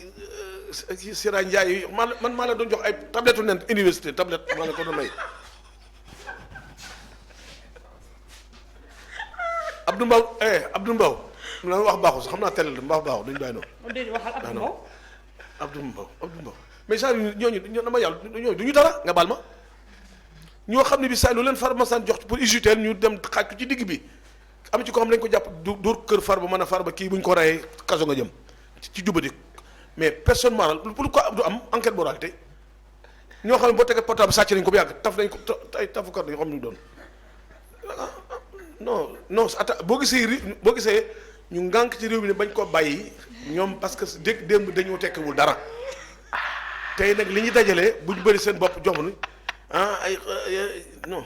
Sira Ndiaye man maa la doon jox ay tablette nen université tablette maa la ko doon may Abdou Mbow la wax baaxul sax xam naa télé la wax baaxul duñu bàyyi noonu. déedéet waxal Abdou Mbow mais saa ñooñu dama yàlla ñooñu du ñu dara nga baal ma ñoo xam ne bi saa lu leen Farba Massane jox pour UGTEL ñu dem xaaj ko ci digg bi am ci ko xam ne dañ ko jàpp dóor kër Farba mën a Farba kii bu ñu ko rayee kaso nga jëm ci jubadi mais personne morale pourquoi du am enquête moralité ñoo xam ne boo tegee portable sàcc nañ ko bu yàgg taf nañ ko ay tafukat yoo xam ne ñu doon non boo gisee ñu ngànk ci réew mi ne bañ koo bàyyi ñoom parce que dégg démb dañoo tekkiwul dara tey nag li ñu dajalee bu ñu bëri seen bopp jox ni ay non.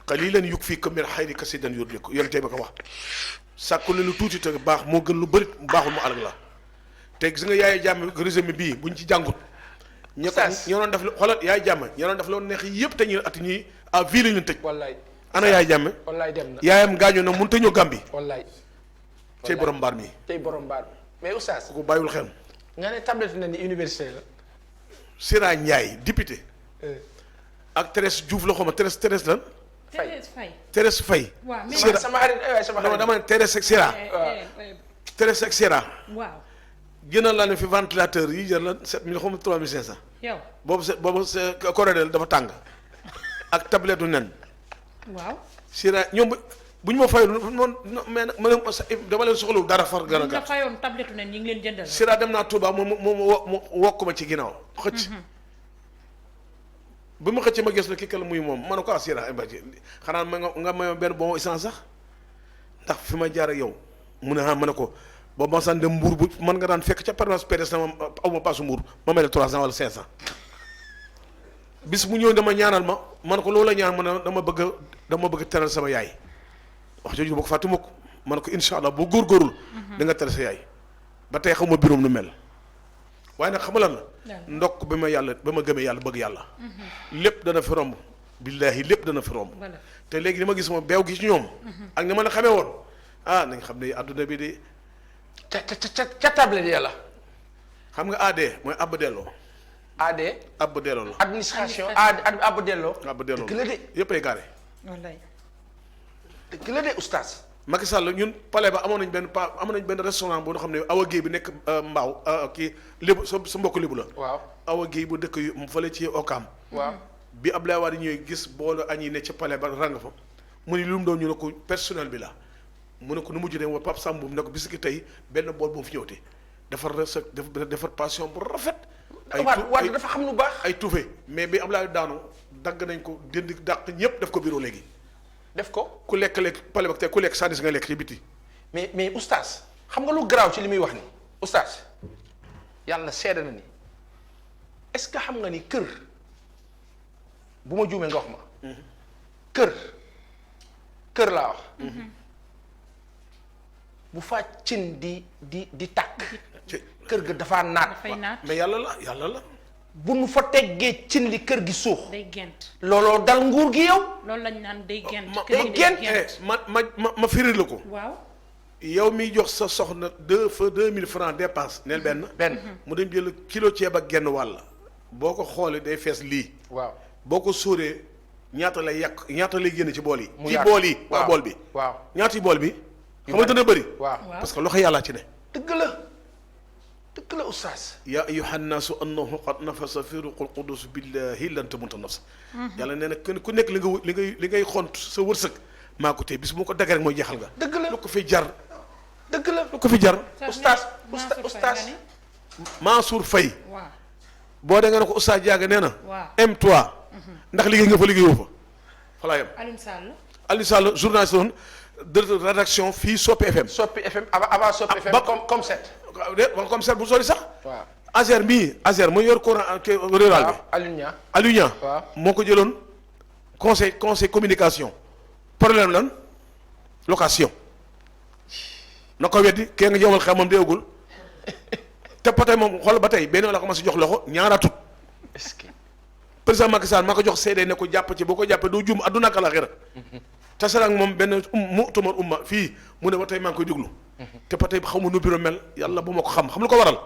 qaliilan yukfiikum min xayri kasiiran yurdikum yéen tey ba ko wax sàkku lu tuuti te baax moo gën lu bëri baaxul mu alag la te gis nga yaay jàmm résumé bii buñ ci jàngut. ñoo doon def xoolal yaay jàmm ñoo doon def loolu neex yëpp te ñu at ñi à vie lañ leen tëj. wallaay ana yaay jàmm. wallaay dem na yaayam gaañoo na mënut a ñëw Gàmbi. wallaay tey borom mbaar mi. tey borom mbaar mi mais oustaz. ku ko bàyyiwul xel. nga ne tablette na ni université la. Sira Ndiaye député. ak Thérèse Diouf la xawma Thérèse lan. Thérèse Faye. waaw mais sama xarit dama ne Thérèse ak Sira. Thérèse ak Sira. waaw. jëndal laa ne fi ventilateur yi jël la 7000 xaw ma 3500. yow boobu corridor dafa tàng. ak tablette du nen. waaw. Sira ñoom bu ñu ma fayul mais nag ma dama leen soxlawul dara far gën a gàtt. nga fayoon tablette nen ñi ngi leen jëndal. Sira dem naa Touba mu wokk ma ci ginnaaw xëcc. bu ma xëccee ma gis la kii kala muy moom ma ne ko Sira xanaa nga may benn bon essence sax ndax fi ma jaar ak yow mu ne ma ne ko boobu ma sànni dem mbuur bu man nga daan fekk ca permanence PDS na ma aw ma paasu mbuur ma may la 300 wala 500 bis mu ñëw dama ñaanal ma ne ko loolu la ñaan ma ne dama bëgg teral sama yaay wax jooju boo ko fàtte mukk ma ne ko incha allah boo góorgóorul da nga teral sa yaay ba tey xamuma biroom nu mel waaye nag xamalan la ndokk ba ma gëmee yàlla bëgg yàlla lépp dana fi romb billaahi lépp dana fi romb te léegi li ma gis moom beew gi ci ñoom ak ni ma la xamee woon nañ xam ne adduna bi de ca tablette yàlla xam nga AD mooy abba delloo abba delloo la administration abba delloo dëgg la de yëpp ay gaare wallaay dëgg la de oustaz Macky Sall ñun palais ba amoon nañ benn restaurant boo xam ne Awa Guèye bi nekk Mbaaw kii lébu sa mbokk lébu la waaw Awa Guèye bu dëkk yu fële ci Okaam waaw bi Abdoulaye Wade ñëwee gis boolu añ yi ne ca palais ba rang fa mu ni lu mu doon ñu ne ko personnel bi la mu ne ko nu mujj dem wa Pape Samb ne ko bis ki tey benn bool bu mu fi ñëwte defar passion bu rafet Wade dafa xam lu baax ay tuufe mais bi Abdoulaye daanu dagg nañ ko dindi dàq ñëpp def ko bureau léegi def ko ku lekk palais ba tey ku lekk sànni nga lekk ci biti mais oustaz xam nga lu garaaw ci li muy wax ni oustaz yàlla seede na ni est-ce que xam nga ni kër bu ma juumee nga wax ma kër laa wax bu fa cin di tàkk kër ga dafaa naat mais yàlla la bu nu fa teggee cin li kër gi suux day gent looloo dal nguur gi yow loolu lañ naan day gent day gent ma firi la ko waaw yow miy jox sa soxna 2000 francs dépense neel benn mu dem jël kilo ceeb ak genn wàll boo ko xoolee day fees lii waaw boo ko sóoree ñaata lay génn ci bool yi ci bool yi bool bi waaw ñaata yi bool bi xam nga dana bëri waaw parce que loxo yàllaa ci ne dëgg la oustaz yaa ayyuha nnaasu annahu qad nafasa fi ruqul qudus billahi lan tamuta nafs yàlla nee na ku nekk li ngay xont sa wërsëg maa ko tey bis bu ko dagg rek mooy jeexal nga dëgg la lu ko fi jar lu ko fi jar oustaz Mansour Faye waaw boo da nga ne ko oustaz Diaga nee na waaw M3 ndax liggéey nga fa liggéeyoo fa fa laa yem Alioune Sall journaliste woon de rédaction fii Sopi FM avant Sopi FM comme set comme ça bu sori sax. waaw Azer mu yor courant rural bi. Aliou Niang moo ko jëloon conseil communication problème lan location na ko weddi kee nga jëmal xam moom déewagul te ba tey moom xool ba tey benn la commencé jox loxo ñaaraatut. est-ce que président Macky Sall maa ko jox seede ne ko jàpp ci boo ko jàppee doo juum àdduna ak àllaaxira tasara ak moom benn mu'tamar umma fii mu ne ba tey maa ngi koy déglu. te ba tey xaw ma nu bureau mel yàlla bu ma ko xam lu ko waral.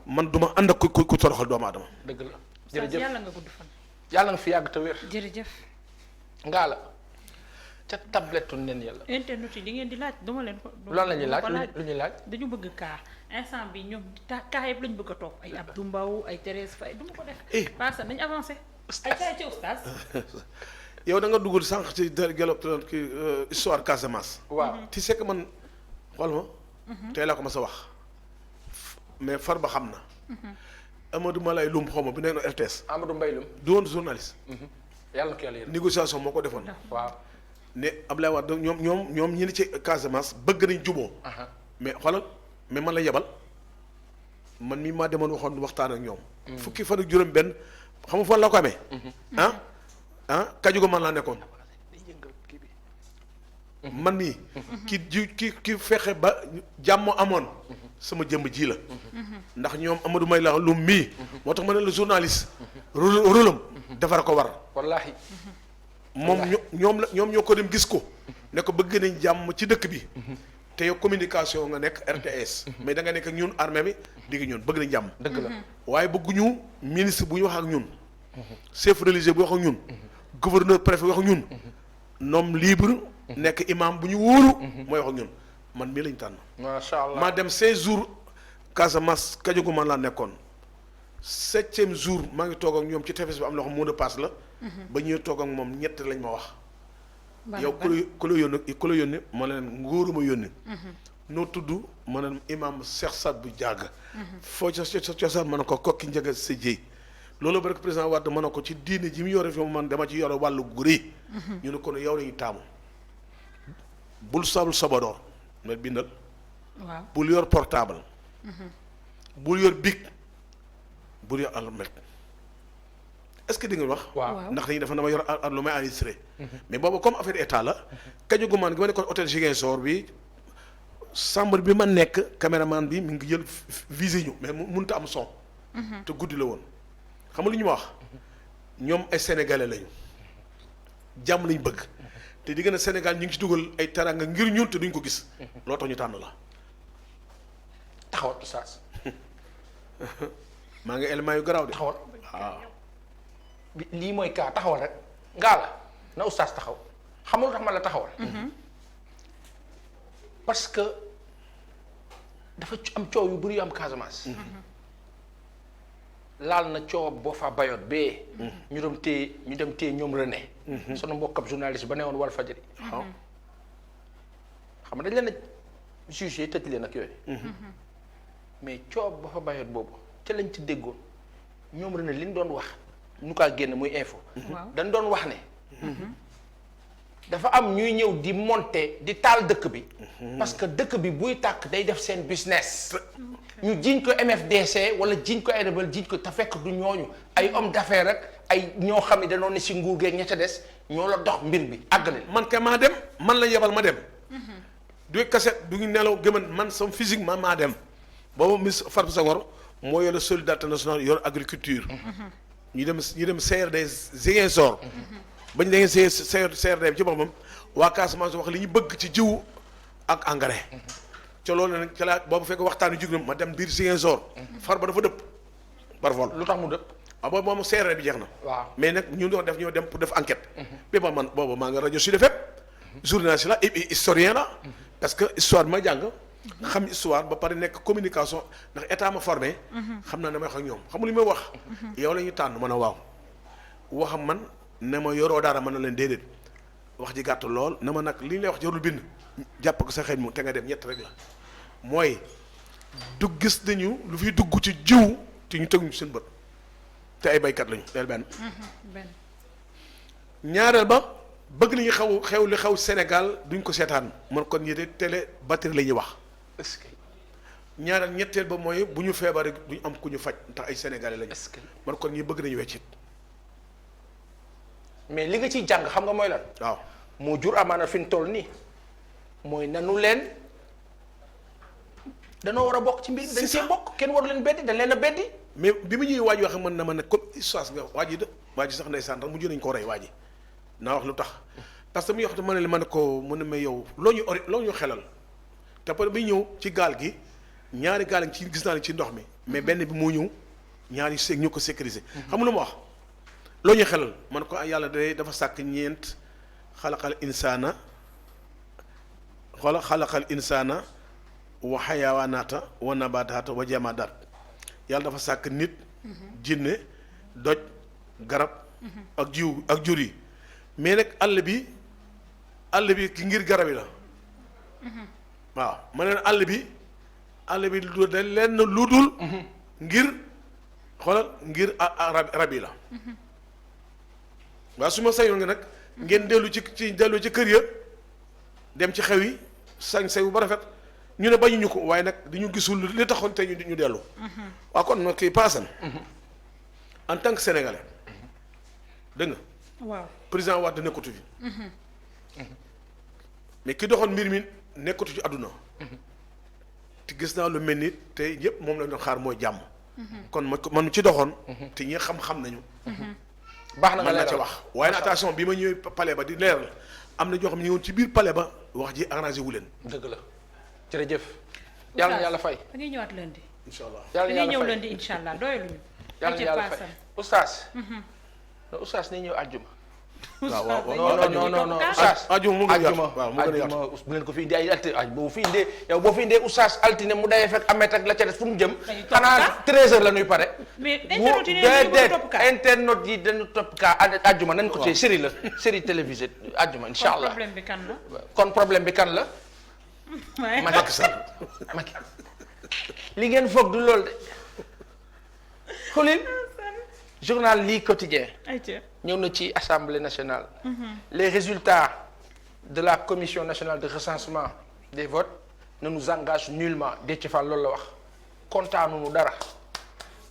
man du ma ànd ak ku toroxal doomu aadama. dëgg la jërëjëf yàlla nga gudd fan. yàlla nga fi yàgg te wér. jërëjëf. ngaa la ca tablettu nen yàlla. internet yi di ngeen di laaj duma leen ko. lan la ñuy laaj lu ñuy laaj. dañu bëgg kaa instant bi ñoom kaa yëpp lañu bëgg a topp ay Abdou Mbow ay Thérèse Faye du ma ko def. parce que dañu avancé. ay kaay ci oustaz. yow da nga dugal sànq ci gelo ki histoire Casamance. waaw ti c'est que man xool ma. tey laa ko ma sa wax. mais Farba xam na. Amadou Malay Loum xaw ma bi nekk na RTS. Amadou Mbaye Loum. du woon journaliste. yàlla na ko yàlla yërëm. négociation moo ko defoon. waaw. ne Ablaye Wade ñoom ñi ni ci Casamance bëgg nañ juboo mais xoolal mais man la yebal man mii maa demoon waxtaan ak ñoom. fukki fan ak juróom benn xam nga fan la ko amee. Kajugo man laa nekkoon. man mii. ki fexe ba jàmm amoon sama jëmm ji la. ndax ñoom Amadou May la lu mii. moo tax ma ne la journaliste. rôle am defar ko war. wallaahi. moom ñoom ñoo ko dem gis ko. ne ko bëgg nañ jàmm ci dëkk bi. te yow communication nga nekk RTS. mais da nga nekk ak ñun armée bi digg ñun bëgg nañ jàmm. dëgg la waaye bëgguñu ministre bu ñu wax ak ñun. chef religieux bu wax ak ñun. gouverneur préfet wax ak ñun. nom libre. nekk imam bu ñu wóolu. mooy wax ak ñun man mii lañ tànn. macha allah maa dem 16 jours Casamance Kajogu man laa nekkoon 7e jour maa ngi toog ak ñoom ci tefes bi am na xam mot de passe la. ba ñuy toog ak moom ñett lañ ma wax. yow ku la yónni ma leen ngóoru ma yónni. noo tudd ma ne imam Cheikh Saad bu jàgg. foo ca cosaan ma ne ko kokki njëga sa jéy loolu ba rek président Wade ma ne ko ci diine ji mu yore fi man dama ci yore wàllu gu rëy. ñu ne kon yow lañuy taamu. bul sabul sabadoor mais bindal. waaw bul yor portable. bul yor bic bul yor almet est-ce que di nga wax. waaw ndax dañuy def dama yor lu may enregistré. mais boobu comme affaire état la. kañu gumaan gi ma nekkoon hôtel Ziguinchor bi chambre bi ma nekk caméraman bi mi ngi jël visé ñu mais mënut a am son. te guddi la woon xam nga lu ñu ma wax. ñoom ay sénégalais lañu jàmm lañ bëgg. te di gën a Sénégal ñu ngi ci dugal ay teraanga ngir ñun te duñ ko gis. loo tax ñu tànn la. taxawal oustaz. maa ngi élément yu garaaw de. taxawal waaw. lii mooy kaa taxawal rek. ngaa la na oustaz taxaw xamul tax ma la taxawal. parce que dafa am coow yu bëri yu am Casamance. laal na coow boo fa bayoot bee. ñu dem téye ñoom René. sunu mbokkab journaliste ba ne woon Walfadjri. waaw xam nga dañ leen a jugé tëj leen ak yooyu. mais coow ba fa bayoot boobu ca lañ ci déggoon ñoom René li ñu doon wax ñu kaa génn muy info. dañ doon wax ne. dafa am ñuy ñëw di monter di taal dëkk bi. parce que dëkk bi buy tàkk day def seen business. ñu jiñ ko MFDC wala jiñ ko Enabel jiñ ko te fekk du ñooñu ay homme d'affaires rek ay ñoo xam ne dañoo ne si nguur geeg ña ca des ñoo la dox mbir bi àggale. man kay maa dem man la yebal ma dem. du kaset du ñu nelaw gëman man sama physiquement maa dem. boobu ministre Farba Senghor moo yor solidarité nationale yor agriculture. ñu dem CRD Ziguinchor. bañ da ngeen CRD bi ci boppam waa Casamance wax li ñu bëgg ci jiwu ak engrais. ca loolu nag ca laa boobu fekk waxtaan wi jug na ma dem biir Ziguinchor. Farba dafa dëpp par vol. lu tax mu dëpp. waaw boobu moom CRD bi jeex na. waaw mais nag ñu doon def ñoo dem pour def enquête. bi ba man boobu maa nga rajo Sud FM. journaliste la et historien la. parce que histoire bi ma jàng. xam histoire ba pare nekk communication ndax état ma formé. xam naa ne may wax ak ñoom xam nga li may wax. yow la ñuy tànn ma ne waaw. waxam man ne ma yoroo dara mën na leen déedéet wax ji gàtt lool ne ma nag li ñu lay wax jarul bind. jàpp ko sa xel mu te nga dem ñett rek la mooy du gis nañu lu fiy dugg ci jiw te ñu teguñu seen bët te ay baykat lañu del benn ñaareel ba bëgg nañu xew li xew Sénégal duñ ko seetaan man kon ñi de télé batterie la ñuy wax est-ce que ñaareel ñetteel ba mooy bu ñu feebaree duñ am ku ñu faj ndax ay sénégalais lañu est-ce que man kon ñi bëgg nañu weccit mais li nga ciy jàng xam nga mooy lan. waaw moo jur amaana fi ñu toll nii mooy nanu leen danoo war a bokk ci mbir dañ see bokk kenn waru leen beddi dañ leen a beddi. mais bi mu ñuy waaj wax mën na ma ne comme histoire nga waa ji sax ndeysaan tax mujj nañu koo rey waa ji naa wax lu tax parce que mu yox ma ne la ma ne ko mu ne ma yow loo ñu xelal te après bi ñëw ci gaal gi ñaari gaal ci gis naa ne ci ndox mi mais benn bi moo ñëw ñaari ñu ko sécuriser. xam nga lu ma wax loo ñu xelal man ko yàlla day dafa sàkk ñeent xalaqal insaana wa xayawaanaata wa nabaataata wa jamaadaat yàlla dafa sàkk nit jinne doj garab ak jur yi mais nag àll bi ki ngir garab yi la waaw ma ne àll bi lu da lenn lu dul ngir xoolal ngir rab yi la waaw su ma sañoon nga nag ngeen dellu ci kër ya dem ci xew yi sañ say bu rafet ñu ne bañuñu ko waaye nag di ñu gisul li taxoon te ñu dellu waaw kon nag kii paasan en tant que sénégalais dégg nga waaw président Wade nekkatu fi mais ki doxoon mbir mi nekkatu ci àdduna te gis naa lu mel ni te yëpp moom la doon xaar mooy jàmm kon man ci doxoon te ñi xam nañu baax na nga man na leeral ca wax waaye na attention bi ma ñëwee palais ba di leeral am na ñoo xam ne ñu woon ci biir palais ba wax ji arrangé wu leen dëgg la jërëjëf yàlla na yàlla fay da ngay ñëwaat lundi. incha allah yàlla na da ngay yàlla ñëw fay lundi incha allah doyaluñu. yàlla na yàlla fay oustaz non oustaz ni ñëw àjjuma non oustaz ajuma mu ngi àjjuma waaw mu ngi yaatu bu leen ko fi indi ay altine boo fi indee yow boo fi indee oustaz altine mu dayee fekk amet ak la ca des fu mu jëm xanaa 13h la ñuy pare mais internautes yi nee topp kaa internautes yi dañu topp kaa àjjuma nañ ko téye série la série télévisée àjjuma incha allah problème bi kan la. kon problème bi kan la Macky Sall Macky li ngeen foog du loolu de xulil journal lii quotidien ñëw na ci assemblée nationale les résultats de la commission nationale de recensement des votes ne nous engagent nullement Déthié Fall loolu la wax kontaanuñu dara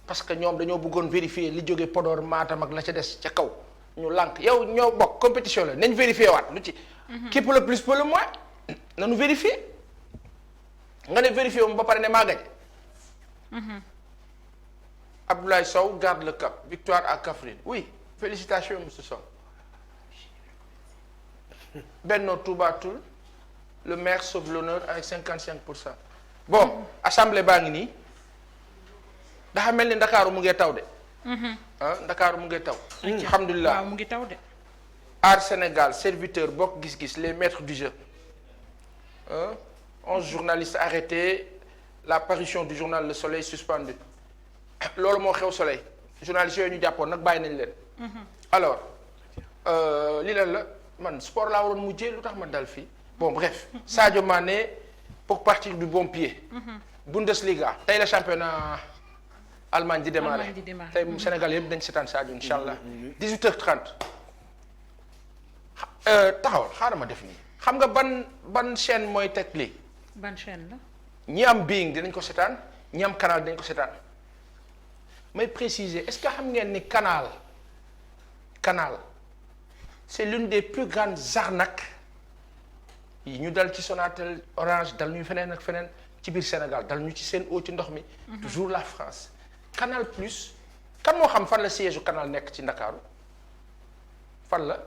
parce que ñoom dañoo bëggoon vérifier li jóge Podor Matam ak la ca des ca kaw ñu lànk yow ñoo bokk compétition la nañ vérifier waat lu ci qui peut le plus peut le moins nañu vérifier nga ne vérifier moom ba pare ne maa gañ Abdoulaye Sow garde le cap victoire à Kaffrine oui félicitations monsieur Sow Benno Touba Toul le maire sauve l'honneur avec 55%. Bon assemblée baa ngi nii dafa mel ni Ndakaaru mu ngi taw de Ndakaaru mu ngi taw alhamdulilah waaw mu ngi taw de Aar Sénégal serviteur bokk gis-gis les maîtres du jeu 11 journalistes arrêtés la parution du journal Le Soleil suspendu loolu moo xew Soleil journalistes yooyu ñu jàppoon nag bàyyi nañ leen alors lii lan la man sport laa waroon mujjee lu tax ma dal fii bon bref Sadio Mané pour partir du bon pied Bundesliga tey la championnat Allemagne di démarrer tey Sénégal yëpp dañ seetaan Sadio incha allah 18h30 taxawal xaaral ma def nii xam nga ban chaîne mooy teg lii ban chaîne la ñi am Being dinañ ko seetaan ñi am canal dinañ ko seetaan may préciser est-ce que xam ngeen ni canal c'est l'une des plus grandes arnaques yi ñu dal ci Sonatel Orange dal ñu feneen ak feneen ci biir Sénégal dal ñu ci Sen'Eau ci ndox mi toujours la France Canal Plus kan moo xam fan la siège u canal nekk ci Ndakaaru fan la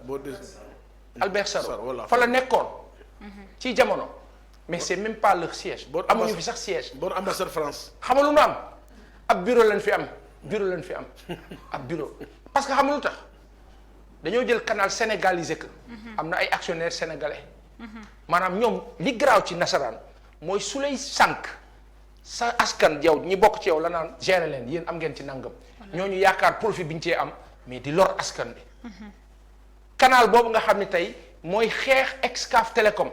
Albert Sarraut fa la nekkoon ci jamono mais c'est même pas leur siège amuñu fi sax siège bor ambassade France xam nga lu nu am ab bureau lañ fi am ab bureau parce que xam nga lu tax dañoo jël canal sénégalisé que am na ay actionnaires sénégalais maanaam ñoom li garaaw ci nasaraan mooy su lay sànq sa askan yow ñi bokk ci yow la naan gérer leen yéen am ngeen ci nangam ñooñu yaakaar profit bi ñu cee am mais di lor askan bi canal boobu nga xam ni tey mooy xeex Excaf Télécom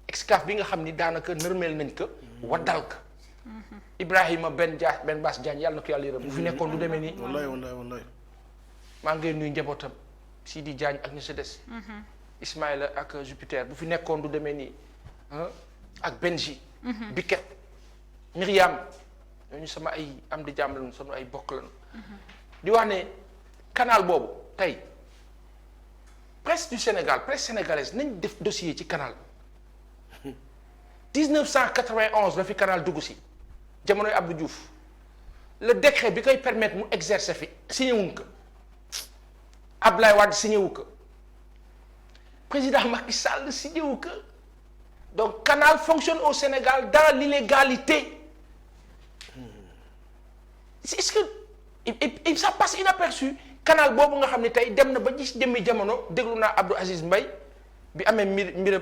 Excaf bi nga xam ni daanaka nërmeel nañ ko waddal ko Ibrahima Ben Bass Diagne yàlla na ko yàlla yërëm bu fi nekkoon du demee nii wallaay maa ngi nuyu njabootam Sidi Diagne ak ñi si des Ismaïla ak Jupiter bu fi nekkoon du demee nii ak Benji Biket Myriam ñooñu sama ay am di jàmm lañu sama ay bokk lañu di wax ne canal boobu tey presse du Sénégal presse sénégalaise nañ def dossier ci canal 1991 la fi canal dugg si jamonoy Abdou Diouf le décret bi koy permettre mu exercer fi signé wuñ ko Ablaye Wade signé wu ko président Macky Sall signé wu ko donc Canal fonctionne au Sénégal dans l'illégalité est-ce que et ça passe inaperçu Canal boobu nga xam ne tey dem na ba gis jëmmi jamono déglu naa Abdou Aziz Mbaye bi amee mbir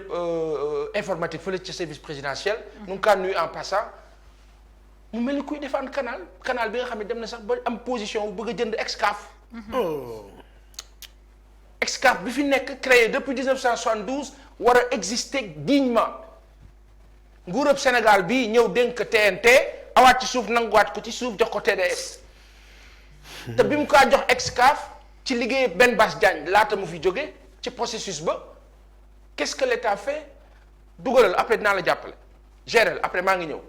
informatique fële ci service présidentiel. nu ngi kaa nuyu en passant mu mel ni kuy défendre Canal bi nga xam ne dem na sax ba am position bu bëgg a jënd Excaf. Excaf bi fi nekk créé depuis 1972 war a exister dignement nguurub Sénégal bii ñëw dénk TNT awaat ci suuf nanguwaat ko ci suuf jox ko TDS. te bi mu kaa jox Excaf ci liggéey Ben Bass Diagne laata mu fi jóge ci processus ba qu'est-ce que l'État fait dugalal après dinaa la jàppale gérer après maa ngi ñëw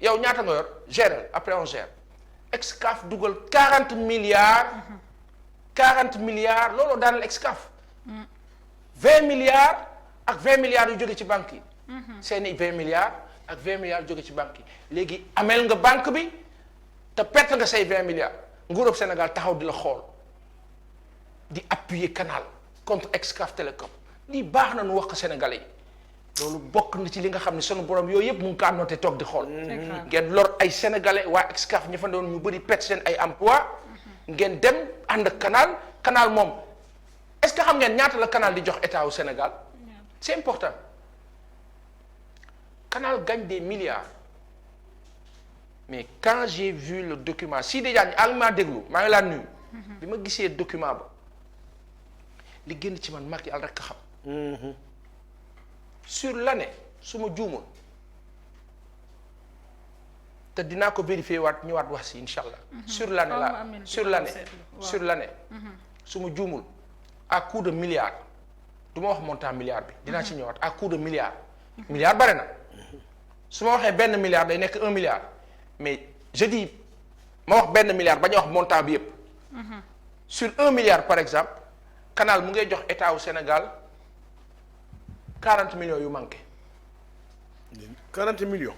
yow ñaata nga yor gérer après on gère Excaf dugal 40 milliards looloo daanal Excaf 20 milliards ak 20 milliards yu jóge ci banque yi seeni 20 milliards ak 20 milliards yu jóge ci banque yi léegi ameel nga banque bi te perte nga say 20 milliards nguurub Sénégal taxaw di la xool di appuyer Canal contre Excaf Télécom lii baax na nu wax ko Sénégalais yi loolu bokk na ci li nga xam ne sunu borom yooyu yëpp mu ngi kaa noté toog di xool ngeen lor ay Sénégalais waa Excaf ña fa doon ñu bëri perte seen ay emploi ngeen dem ànd ak Canal moom est-ce que xam ngeen ñaata la Canal di jox état au Sénégal c'est important Canal gagne des milliards mais quand j'ai vu le document Sidi Diagne ak maa déglu maa ngi laa nuyu bi ma gisee document ba li génn ci man Macky Sall rek a xam sur l'année su ma juumoon te dinaa ko vérifier waat ñëwaat wax si incha allah sur l'année su ma juumul à coup de milliards du ma wax montant milliard bi dinaa ci ñëwaat à coup de milliards milliard bare na su ma waxee benn milliard day nekk 1 milliard mais je dis ma wax benn milliard bañ a wax montant bi yëpp sur 1 milliard par exemple Canal mu ngay jox état au Sénégal 40 millions yu manqué 40 millions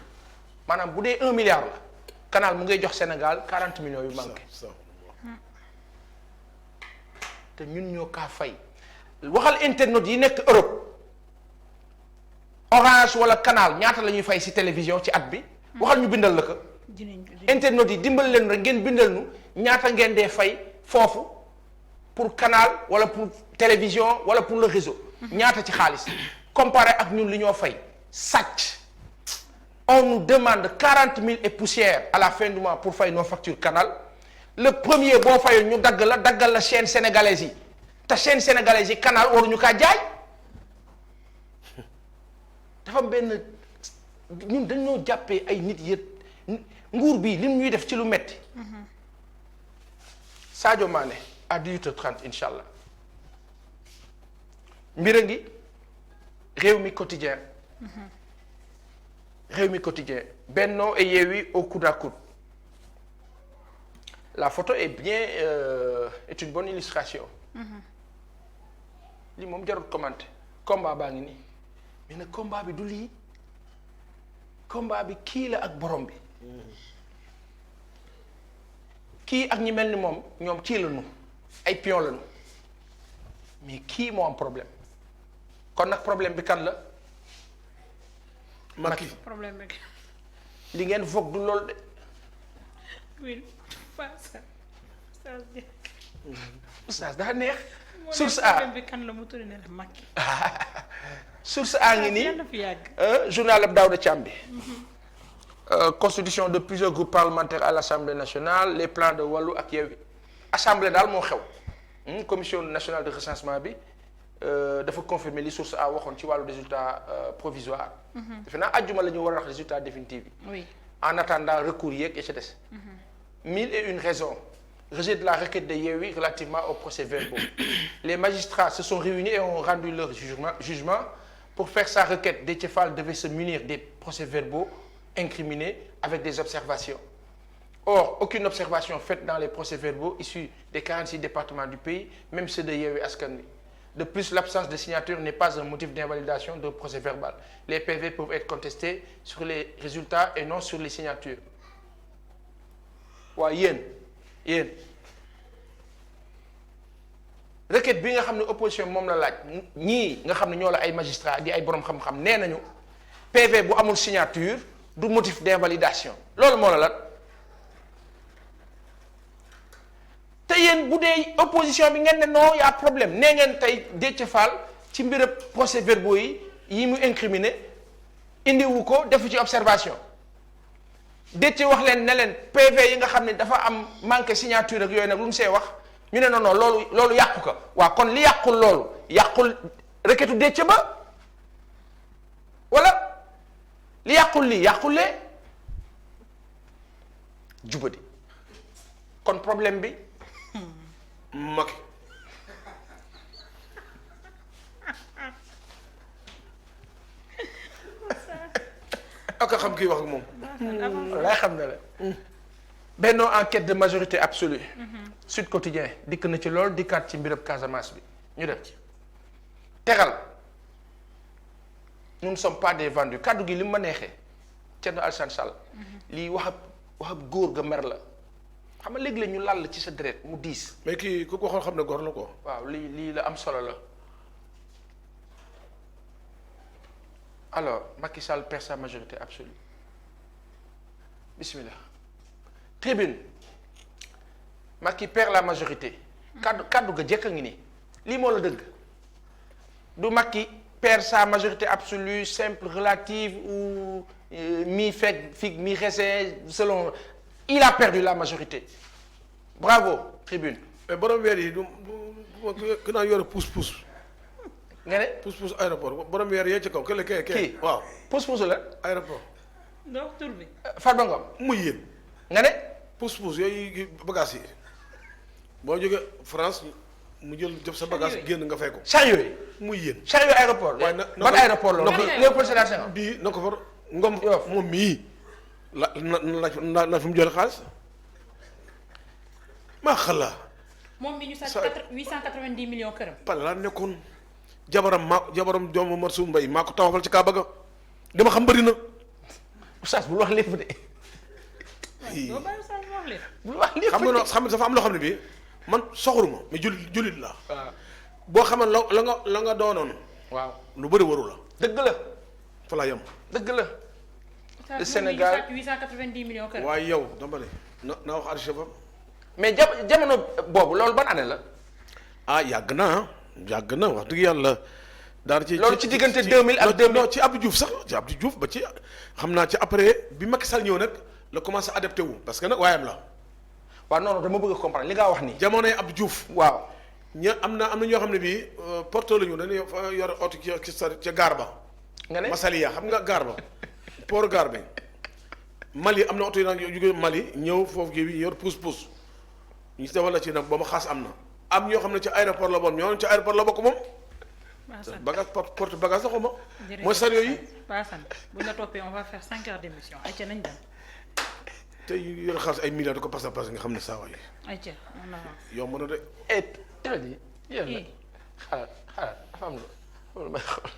maanaam bu dee 1 milliard la Canal mu ngay jox Sénégal 40 millions yu manqué te ñun ñoo kaa fay waxal internet yi nekk Europe Orange wala Canal ñaata la ñuy fay ci télévision ci at bi waxal ñu bindal la ko internet yi dimbal leen rek ngeen bindal ñu ñaata ngeen dee fay foofu pour Canal wala pour télévision wala pour le réseau ñaata ci xaalis comparé ak ñun li ñoo fay sàcc on nous demande 40 000 et poussière à la fin du mois pour fay nos factures Canal le premier boo fayul ñu daggal la chaîne sénégalaise yi te chaîne sénégalaise yi Canal waruñu kaa jaay dafa am benn ñun dañoo jàppee ay nit yët nguur bi lim ñuy def ci lu metti Sadio Mané à 18h30 incha allah mbir a ngi Rewmi Quotidien Benno et Yewwi au coude à coude la photo est bien est une bonne illustration lii moom jarul commenter combat baa ngi nii mais nag combat bi du lii combat bi kii la ak borom bi kii ak ñi mel ni moom ñoom kii la ñu ay pion la ñu mais kii moo am problème kon nag problème bi kan la Macky problème bi li ngeen foog du lool de oui oustaz daa neex source A problème bi kan la mu tudd ne la Macky source A ngi nii journal ab Daouda Thiam bi constitution de plusieurs groupes parlementaires à l'Assemblée nationale les plans de Wallu ak Yewwi assemblée daal moo xew commission nationale de recensement bi dafa confirmer li source A waxoon ci wàllu résultat provisoire defe naa àjjuma la ñu war a wax résultat définitif bi oui en attendant recours yeeg et ca des 1001 raisons rejet de la requête de Yewwi relativement au procès-verbaux les magistrats se sont réunis et ont rendu leur jugement pour faire sa requête Déthié Fall devait se munir des procès-verbaux incriminés avec des observations or aucune observation faite dans les procès-verbaux issus des 46 départements du pays même ceux de Yewwi Askan Wi de plus l'absence de signature n'est pas un motif d'invalidation de procès-verbal les PV peuvent être contestés sur les résultats et non sur les signatures waaw yéen requête bi nga xam ne opposition moom la laaj ñii nga xam ne ñoo la ay magistrat di ay borom xam-xam nee nañu PV bu amul signature du motif d'invalidation loolu moo la lan te yéen bu dee opposition bi ngeen ne non y a problème nee ngeen tey Déthié Fall ci mbirëb procès-verbaux yi mu incriminé indiwu ko defu ci observation Déthié wax leen ne leen PV yi nga xam ne dafa am manqué signature ak yooyu nag lu mu see wax ñu ne non loolu yàqu ko waaw kon li yàqul loolu yàqul requêtu Déthié ba wala li yàqul lii yàqulee jubadi kon problème bi Macky ak xam kii wax ak moom. lay xam ne la. Benno en quête de majorité absolue. Sud Quotidien dikk na ci lool dikkaat ci mbirab Casamance bi ñu def ci. tegal nous ne sommes pas des vendus kàddu gi li mu ma neexee Thierno Alassane Sall. lii waxab góor ga mer la xam nga léegi-léeg ñu lal ci sa deret mu diis. mais kii ku ko xool xam ne góor la ko. waaw lii la am solo la. alors Macky Sall perd sa majorité absolue bismillah tribune Macky perd la majorité kaddu ga jekk a ngi nii lii moo la dëgg du Macky perd sa majorité absolue simple relative ou mi fekk fig mi xese selon il a perdu la majorité bravo tribune mais borom weer yi du ku naan yore pousse-pousse nga ne pousse-pousse aéroport borom weer yee ci kaw kële kii waaw pousse-pousse la aéroport donc tur bi. Farba Ngom muy yéen nga ne pousse-pousse yooyu bagage yi boo jógee France mu jël jëf sa bagage génn nga fay ko chariot yi muy yéen chariot aéroport waaye ban aéroport la Léopold Sédar Senghor bii na ko far ngom moom mii na fi mu jële xaalis maa xala moom mi ñu sàcc 890 millions këram. pale laa nekkoon jabaram doomu Marsu Mbay maa ko tawafal ci kaa bëgga dama xam bëri na oustaz bul wax lépp de doo bàyyi oustaz wax lépp. bul wax lépp xam nga dafa am loo xam ne bii man soxoruma mais jullit la waaw boo xaman la nga doonoon waaw lu bëri waru la dëgg la fa laa yem dëgg la le Sénégal 890 millions këram. waaye yow dama ne na wax archive mais jamono boobu loolu ban année la yàgg na wax dëgg yàlla daal loolu ci diggante 2000 ak 2000 non ci Abdou Diouf sax ci Abdou Diouf ba ci xam naa ci après bi Macky Sall ñëw nag la commencé adapté wu parce que nag waayam la waaw non dama bëgg a comprendre li nga wax nii jamonoy Abdou Diouf waaw am na ñoo xam ne bii porto la ñu dañuy yor oto ca gaar ba nga ne Massalia xam nga gaar ba port gaar bi Mali am na oto yi nag jóge Mali ñëw foofu gi yor pousse-pousse ñu si defal la ci nag ba ma xaas am ñoo xam ne ci aéroport la bon ñoo ci aéroport la bokk moom bagage porte bagage la xaw ma mooy sario yi Paasan bu la toppee on va faire 5 heures d'émission ayca nañ dem. te yor xaalis ay milliards di ko passé nga xam ne saa waay ayca on avance. yomb na de teel ji yéen xalaat dafa am lu may xool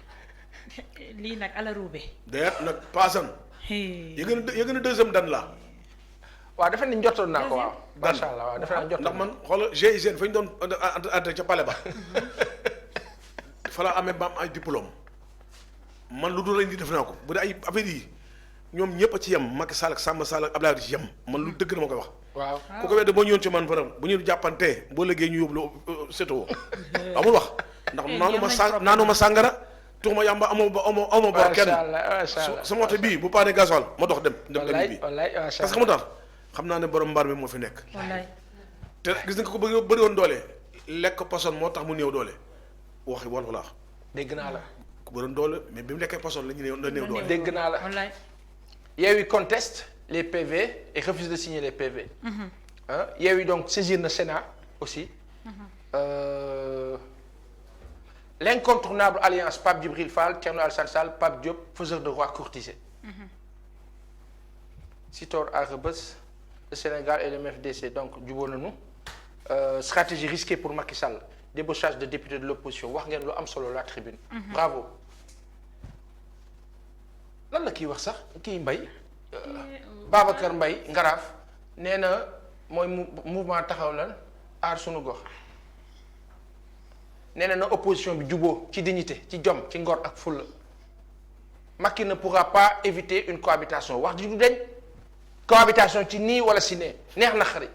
lii nag ala ruube. d'ailleurs nag paasan yëg na deuxième dan la waaw defe nañ jotoon naa ko waaw macha allah waaw defe naa jotoon ndax man xoolal GIGN fa ñu doon entré ca palais ba fa la amee ba am ay diplôme man lu dul lañ di def naa ko bu dee ay affaire yi ñoom ñëpp a ci yem Macky Sall ak Samba Sall ak Abdoulaye di ci yem man lu dëgg na ma koy wax waaw ku ko wedde boo ñëwoon ci man faram bu ñu jàppantee boo léegi ñu yóbbu la sétoo amul wax ndax naanuma sàngara tuxuma yàmba amoo bor kenn sama oto bii bu paane gasoil ma dox dem bii parce que mu tax xam naa ne borom mbaar mi moo fi nekk te gis nga ko bëri woon doole lekk poson moo tax mu néew doole waxi wolof laa dégg naa la ku bëri doole mais bi mu lekkee poson la néew doole dégg naa la Yewwi conteste les PV et refuse de signer les PV Yewwi donc saisir na Sénat aussi l'incontournable alliance Pape Djibril Fall Thierno Alassane Sall Pape Diop faiseur de roi courtisé Sitor à Rebeuss le Sénégal et le MFDC donc jubóo nañu stratégie risquée pour Macky Sall débauchage de députés de l'opposition wax ngeen lu am solo la tribune bravo lan la kii wax sax kii Mbaye Babacar Mbaye Ngaraaf nee na mooy mouvement taxaw lan aar sunu gox nee na opposition bi juboo ci dignité ci jom ci ngor ak fulla Macky ne pourra pas éviter une cohabitation wax ji du deñ cohabitation ci nii wala si nee neex na xari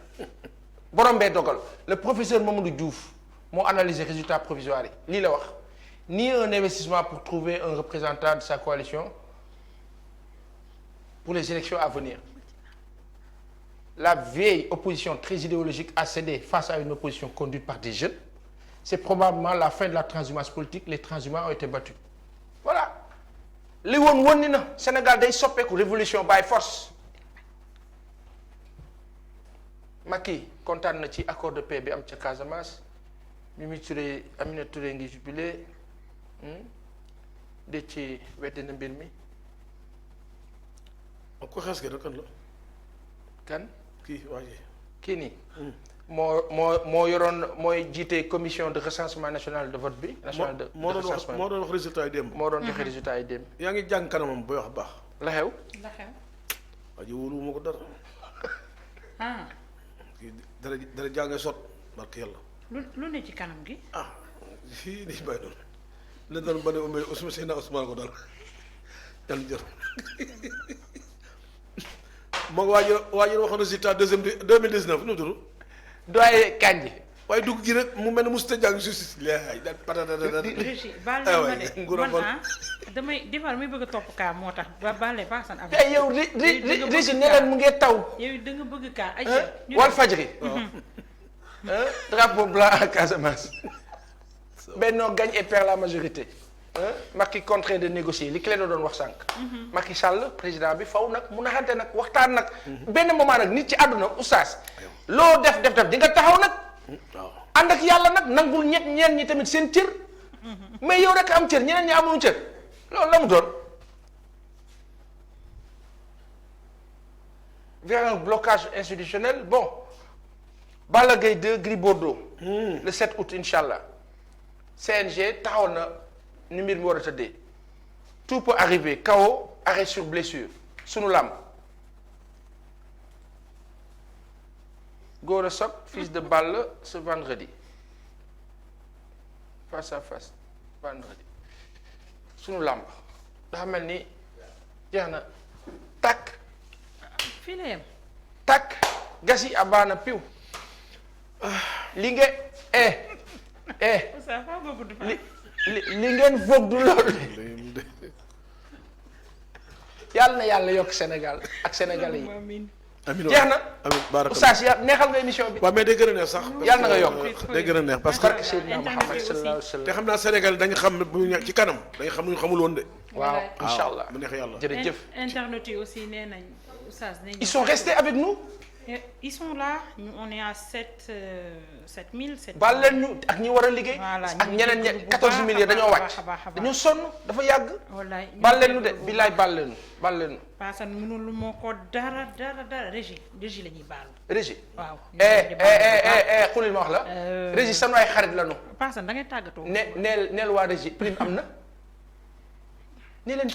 borom bee dogal le professeur Mamadou Diouf moo analysé résultats provisoires yi lii la wax ni un investissement pour trouver un représentant de sa coalition pour les élections à venir. La vieille opposition très idéologique a cédé face à une opposition conduite par des jeunes. C'est probablement la fin de la transhumance politique. Les transhumants ont été battus. Voilà. li woon ni na Sénégal day soppeeku révolution by force. Macky kontaan na ci accord de paix bi am ca Casamance. Mimi Touré Aminata Touré ngi jubilé. de ci weddi na mbir mi. ko xees gi kan la. kan. kii waa ji. kii nii. moo yoroon mooy jiite commission de recensement national de vote bi. national de recensement moo doon wax résultat yi démb. moo doon joxe résultat yi démb. yaa ngi jàng kanamam booy wax baax. la xew. la xew. waa ji wóolu ma ko dara. ah. kii dara jàngee sot barke yàlla. lu ne ci kanam gi. ah fii nii bàyyi noonu. la doon ba ne Ousmane Seydina Ousmane ko dal yàlla jër moo ngi waajur waxoon résultat 2019 nu mu tudd. doyen Kandji. waaye dugg gi rek mu mel ne mosut a jàng justice. léegi daal patata. Régis baal ma de man damay defar muy bëgg a topp kaa moo tax ba baale baasan am. tey yow Régis ne leen mu ngi taw. yow da nga bëgg kaa. Walf Fadjri. drapeau blanc à Casamance. Benno gagne et perd la majorité. Macky contraint de négocier li Clédor doon wax sànq. Macky Sall président bi faw nag mu naxante nag waxtaan nag. benn moment nag nit ci àdduna oustaz. loo def di nga taxaw nag. ànd ak yàlla nag nangul ñeen ñi tamit seen cër. mais yow rek am cër ñeneen ñi amuñu cër loolu la mu doon. vers un blocage institutionnel bon. Balla Gaye 2 Gris Bordeaux. le 7 août incha allah. CNG taxaw na ni mbir mi war a tëddee. tout peut arriver KO arrêt sur blessure sunu làmb. Gora Sock fils de Balla ce vendredi face à face vendredi sunu làmb dafa mel ni jeex na takk. fii la yem. takk gasi abaana piw li ngeen li ngeen foog du loolu yàlla na yàlla yokk Sénégal ak Sénégalais yi. amiin jeex na amiin baarakallah oustaz ya neexal nga émission bi. waaw mais day gën a neex sax. yàlla na nga yokk day gën a neex parce que. barke Seydina Muhammad sallallahu alayhi wa sallam. te xam naa Sénégal dañu xam bu ñu ci kanam dañu xam lu ñu xamul woon de. waaw incha allah bu neex yàlla. jërëjëf internautes yi aussi nee nañ oustaz nee ils sont restés avec nous. ils sont là on est à 7000. baal leen ñu ak ñi war a liggéey. voilà ak ñeneen ñe 14000 yi dañoo wàcc. dañoo sonn dafa yàgg. wallaay baal leen ñu de billaay baal leen ñu. parce que mënul moo ko dara Régis la ñuy baal. Régis. waaw xulil ma wax la. Régis sanu ay xarit la ñu. parce que da ngay tàggatoo. neel waa Régis prime am na. ne leen